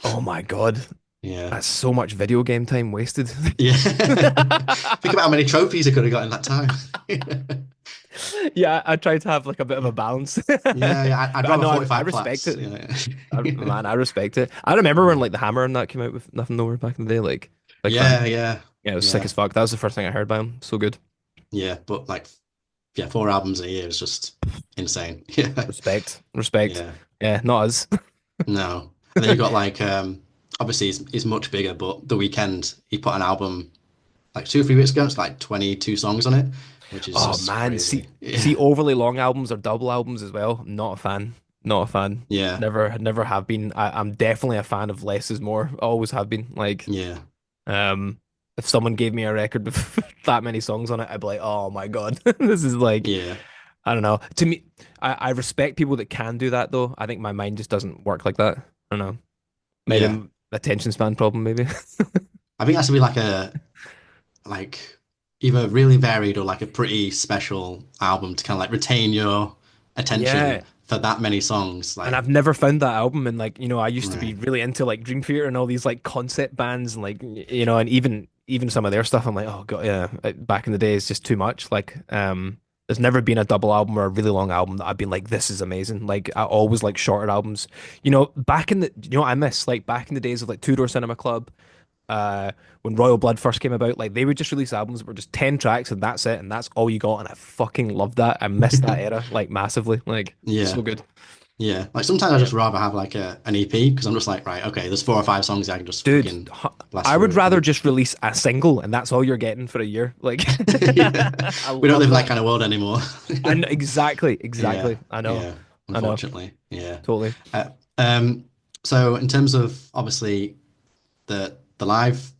Oh my God. yeah, That's so much video game time wasted. yeah. Think about how many trophies he could have got in that time. Yeah, I tried to have like a bit of a balance. Yeah, yeah. I'd But I rather know forty-five I respect flats. it. Yeah, Man, I respect it. I remember when like the Hammer and that came out with Nothing Nowhere back in the day. Like, big fan. yeah, yeah, Yeah, it was sick yeah, as fuck. That was the first thing I heard by him. So good. yeah. But like, yeah, 4 albums a year is just insane. Yeah, Respect. Respect. yeah. Yeah, not us. No. And then you've got like obviously he's much bigger, but The Weeknd, he put an album like 2 or 3 weeks ago. It's like 22 songs on it, which is Oh just man, crazy. see Yeah. overly long albums or double albums as well. I'm not a fan. Not a fan. Yeah. Never have been. I'm definitely a fan of less is more. Always have been. Like, Yeah. um, if someone gave me a record with that many songs on it, I'd be like, oh my God, this is like, Yeah. I don't know. To me, I respect people that can do that though. I think my mind just doesn't work like that. I don't know. Maybe Yeah. attention span problem, maybe. I think it has to be like like either really varied or like a pretty special album to kind of like retain your attention Yeah. for that many songs. And Like, I've never found that album. And like, I used to be right. really into like Dream Theater and all these like concept bands and like, and even some of their stuff. I'm like, oh God, yeah. Back in the day, it's just too much. Like, there's never been a double album or a really long album that I've been like, this is amazing. Like, I always like shorter albums. Back in what I miss? Like back in the days of like Two Door Cinema Club, when Royal Blood first came about, like they would just release albums that were just 10 tracks and that's it, and that's all you got. And I fucking loved that. I missed that era like massively. Like, Yeah. so good. Yeah. Like sometimes I Yeah. just rather have like an EP because I'm just like, right, okay, there's 4 or 5 songs I can just Dude, fucking blast I would through. rather just release a single and that's all you're getting for a year. Like, Yeah. I We don't live love in that that. kind of world anymore. And exactly, Yeah, exactly. I know, yeah, I know, unfortunately. Yeah. totally. Uh, so in terms of obviously the live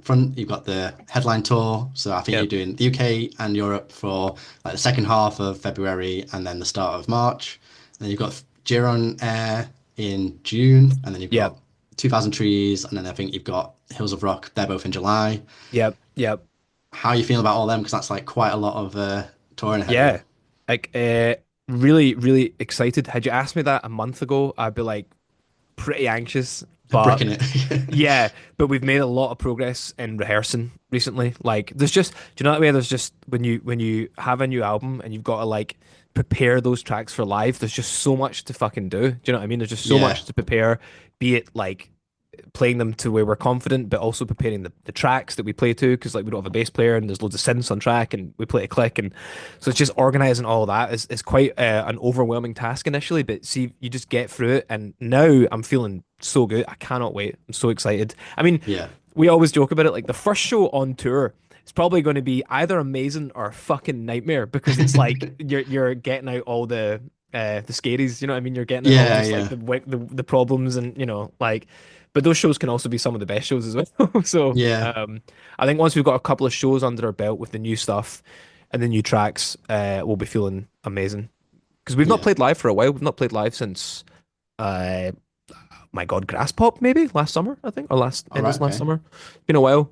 front, you've got the headline tour. So I think you're Yep, doing the UK and Europe for like the second half of February and then the start of March. And then you've got Giron Air in June, and then you've yep, got 2000 Trees, and then I think you've got Hills of Rock. They're both in July. yep. How are you feeling about all them? Because that's like quite a lot of touring ahead of you. Yeah, like, really, really excited. Had you asked me that a month ago, I'd be like pretty anxious. But Bricking it. yeah, but we've made a lot of progress in rehearsing recently. Like, do you know that way? There's just when you have a new album and you've got to like prepare those tracks for live. There's just so much to fucking do. Do you know what I mean? There's just so Yeah, much to prepare. Be it like playing them to where we're confident, but also preparing the tracks that we play to, because like we don't have a bass player and there's loads of synths on track and we play a click, and so it's just organizing all that is quite an overwhelming task initially, but see, you just get through it, and now I'm feeling so good. I cannot wait. I'm so excited. I mean, yeah, we always joke about it. Like the first show on tour is probably going to be either amazing or a fucking nightmare because it's like you're getting out all the scaries. You know what I mean? You're getting out all yeah, just like yeah, the problems, and like. But those shows can also be some of the best shows as well. So yeah, I think once we've got a couple of shows under our belt with the new stuff and the new tracks, we'll be feeling amazing. Because we've not yeah, played live for a while. We've not played live since uh my God, Grass Pop maybe last summer, I think, or last all end right, of last okay, summer. Been a while.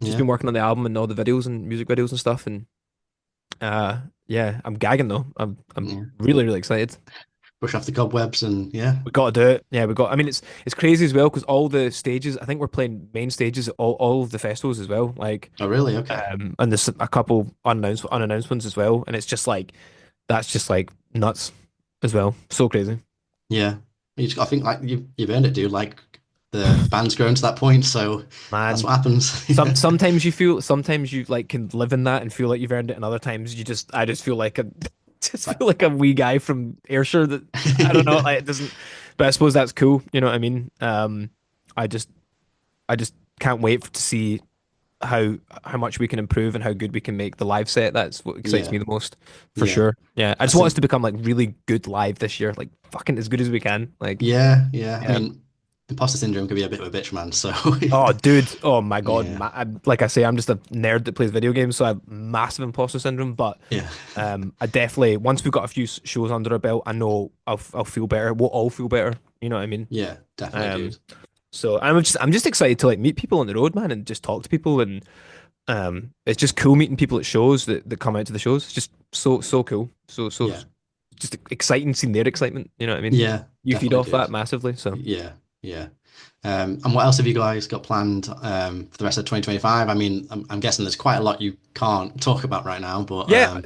Just yeah, been working on the album and all the videos and music videos and stuff, and Yeah, I'm gagging though. I'm Yeah. really really excited. Brush off the cobwebs and yeah. We got to do it. Yeah, we got. I mean, it's crazy as well because all the stages. I think we're playing main stages at all of the festivals as well. Like, Oh, really? Okay. and there's a couple unannounced ones as well. And it's just like that's just like nuts as well. So crazy, Yeah. I think like you've earned it, dude. Like the band's grown to that point, so that's man. what happens. Sometimes you feel sometimes you like can live in that and feel like you've earned it, and other times I just feel like a just Like, feel like a wee guy from Ayrshire that I don't know. yeah. Like, it doesn't. But I suppose that's cool. You know what I mean? I just I just can't wait to see how much we can improve and how good we can make the live set. That's what excites Yeah. me the most, for Yeah. sure. Yeah, I I just want us think to become like really good live this year, like fucking as good as we can. Like, yeah, yeah. I yeah. mean, imposter syndrome can be a bit of a bitch, man. So Oh, dude. Oh my God. yeah. Like I say, I'm just a nerd that plays video games, so I have massive imposter syndrome. But Yeah. I definitely once we've got a few shows under our belt, I know I'll feel better. We'll all feel better. You know what I mean? Yeah, definitely, Um, dude. so I'm just excited to like meet people on the road, man, and just talk to people. And it's just cool meeting people at shows that come out to the shows. It's just so cool. So Yeah. just exciting seeing their excitement. You know what I mean? Yeah, You feed definitely, off that dude. massively. So Yeah, yeah. And what else have you guys got planned for the rest of 2025? I mean, I'm guessing there's quite a lot you can't talk about right now, but yeah,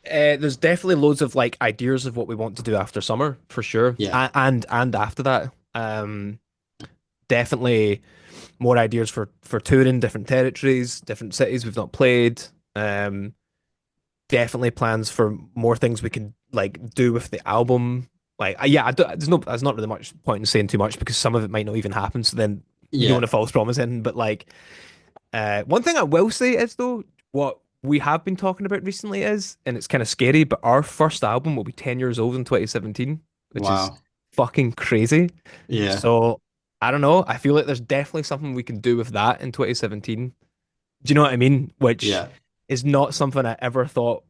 there's definitely loads of like ideas of what we want to do after summer for sure, yeah, and after that. Definitely more ideas for touring different territories, different cities we've not played. Um, Definitely plans for more things we can like do with the album. Like, yeah, there's not really much point in saying too much because some of it might not even happen. So then you don't yeah, want to false promise in. But like, one thing I will say is though, what we have been talking about recently is, and it's kind of scary, but our first album will be 10 years old in 2017, which is wow, fucking crazy. yeah, So I don't know. I feel like there's definitely something we can do with that in 2017. Do you know what I mean? Which yeah, is not something I ever thought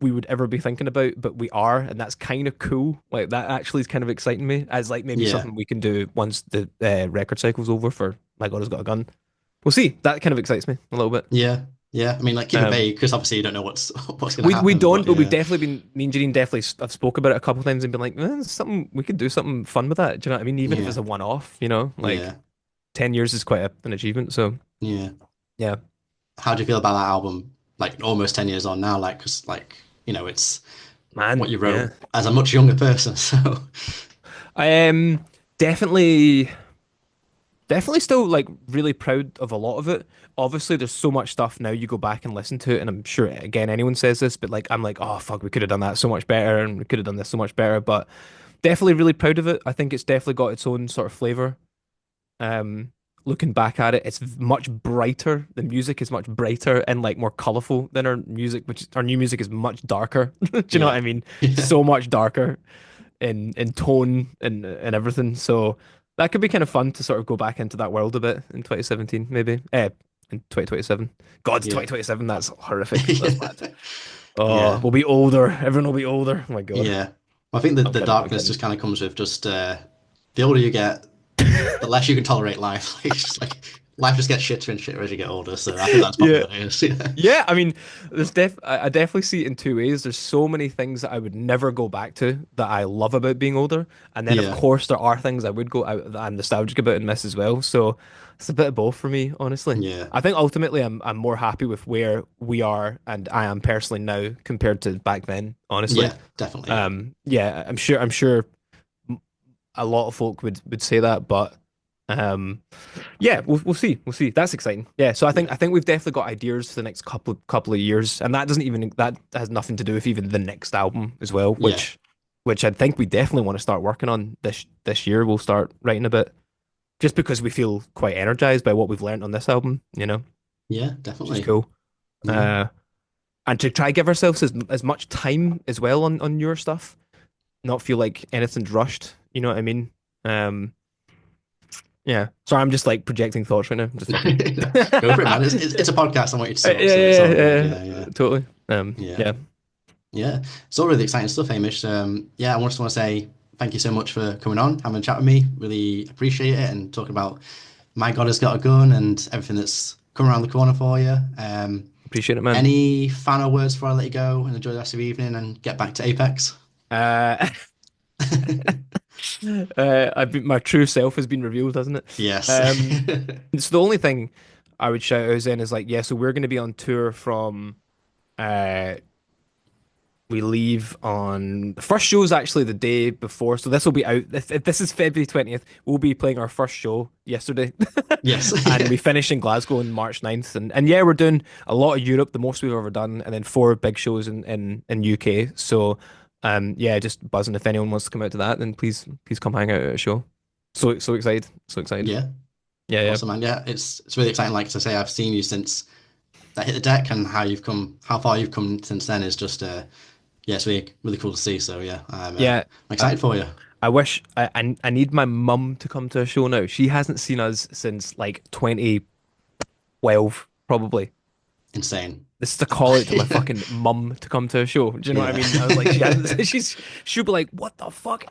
we would ever be thinking about, but we are, and that's kind of cool. Like that actually is kind of exciting me as like maybe yeah, something we can do once the record cycle's over for My God Has Got a Gun. We'll see. That kind of excites me a little bit. yeah, yeah. I mean, like keep it Um, vague because obviously you don't know what's what's gonna we happen, don't, but but we've yeah, definitely been me and Janine definitely I've spoke about it a couple of times and been like, something we could do something fun with that. Do you know what I mean? Even if it's yeah, a one-off, like yeah, 10 years is quite an achievement. So yeah. yeah. How do you feel about that album? Like almost 10 years on now, like because like it's what Man, you yeah. wrote as a much younger person. So I am definitely definitely still like really proud of a lot of it. Obviously, there's so much stuff now you go back and listen to it, and I'm sure again anyone says this, but like I'm like, oh fuck, we could have done that so much better, and we could have done this so much better. But definitely really proud of it. I think it's definitely got its own sort of flavor. Um, Looking back at it, it's much brighter. The music is much brighter and like more colorful than our music, which our new music is much darker. Do you know what yeah, I mean? yeah, So much darker in tone and everything. So that could be kind of fun to sort of go back into that world a bit in 2017, maybe. In 2027. God, yeah, 2027. That's horrific. That's bad. Oh, yeah. we'll be older. Everyone will be older. Oh my God. Yeah. I think that I'm the kidding. I'm darkness kidding. just kind of comes with just the older you get, the less you can tolerate life. Like, it's just like life just gets shitter and shitter as you get older. So I think that's probably Yeah. what it is. Yeah. Yeah, I mean, I definitely see it in two ways. There's so many things that I would never go back to that I love about being older, and then of Yeah. course there are things I would go out that I'm nostalgic about and miss as well. So it's a bit of both for me, honestly. Yeah. I think ultimately I'm more happy with where we are and I am personally now compared to back then, honestly. Yeah. Definitely. Yeah. Yeah, I'm sure a lot of folk would say that, but um yeah, we'll see. We'll see. That's exciting. Yeah, so Yeah. I think we've definitely got ideas for the next couple of years, and that has nothing to do with even the next album as well, Yeah. which I think we definitely want to start working on this year. We'll start writing a bit just because we feel quite energized by what we've learned on this album, Yeah. which is Definitely. cool. Yeah. Uh, and to try give ourselves as much time as well on your stuff, not feel like anything's rushed. You know what I mean? Um, yeah. Sorry, I'm just like projecting thoughts right now. Just fucking. Go for it, man. It's a podcast. I want you to Yeah, talk, yeah, so it's yeah, all good. yeah, Yeah. Yeah. totally. Yeah. Yeah. Yeah. It's all really exciting stuff, Hamish. Yeah. I just want to say thank you so much for coming on, having a chat with me. Really appreciate it and talking about My God Has Got a Gun and everything that's come around the corner for you. Appreciate it, man. Any final words before I let you go and enjoy the rest of the evening and get back to Apex? Uh, my true self has been revealed, hasn't it? Yes. So the only thing I would shout out then is like, yeah, so we're going to be on tour from, uh, we leave on the first show is actually the day before, so this will be out. If this is February 20th. We'll be playing our first show yesterday, Yes. and we finish in Glasgow on March 9th. And yeah, we're doing a lot of Europe, the most we've ever done, and then 4 big shows in UK. So yeah, just buzzing. If anyone wants to come out to that, then please come hang out at a show. So excited, so excited. Yeah. Yeah, Awesome, man. Yeah, it's really exciting. Like to say, I've seen you since that hit the deck, and how far you've come since then is just yeah, it's really cool to see. So yeah, yeah. I'm excited for you. I wish I need my mum to come to a show now. She hasn't seen us since like 2012, probably. Insane. This is to call out to my fucking mum to come to a show. Do you know what I mean? I was like, she hasn't, she'll be like, what the fuck?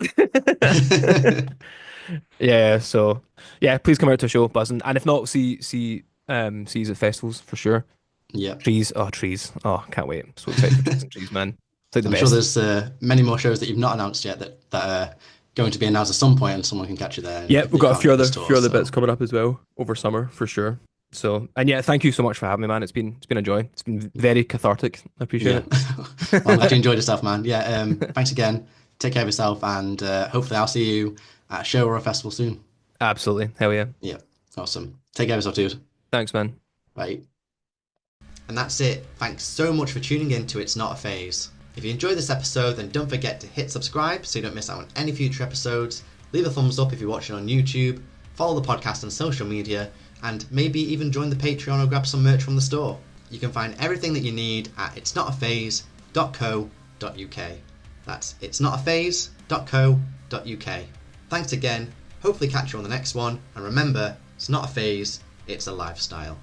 Yeah, so yeah, please come out to a show, buzzing. And if not, see you at festivals for sure. Yeah. Trees. Oh, trees. Oh, can't wait. I'm so excited for trees and trees, man. It's like the I'm best. sure there's many more shows that you've not announced yet that are going to be announced at some point, and someone can catch you there. Yeah, we've got a few other tour. bits coming up as well over summer for sure. So, and yeah, thank you so much for having me, man. It's been a joy. It's been very cathartic. I appreciate it. Well, I'm glad you enjoyed yourself, man. Yeah, thanks again. Take care of yourself, and hopefully I'll see you at a show or a festival soon. Absolutely. Hell yeah. Yeah, awesome. Take care of yourself, dude. Thanks, man. Bye. And that's it. Thanks so much for tuning in to It's Not a Phase. If you enjoyed this episode, then don't forget to hit subscribe so you don't miss out on any future episodes. Leave a thumbs up if you're watching on YouTube. Follow the podcast on social media, and maybe even join the Patreon or grab some merch from the store. You can find everything that you need at itsnotaphase.co.uk. That's itsnotaphase.co.uk. Thanks again. Hopefully catch you on the next one. And remember, it's not a phase, it's a lifestyle.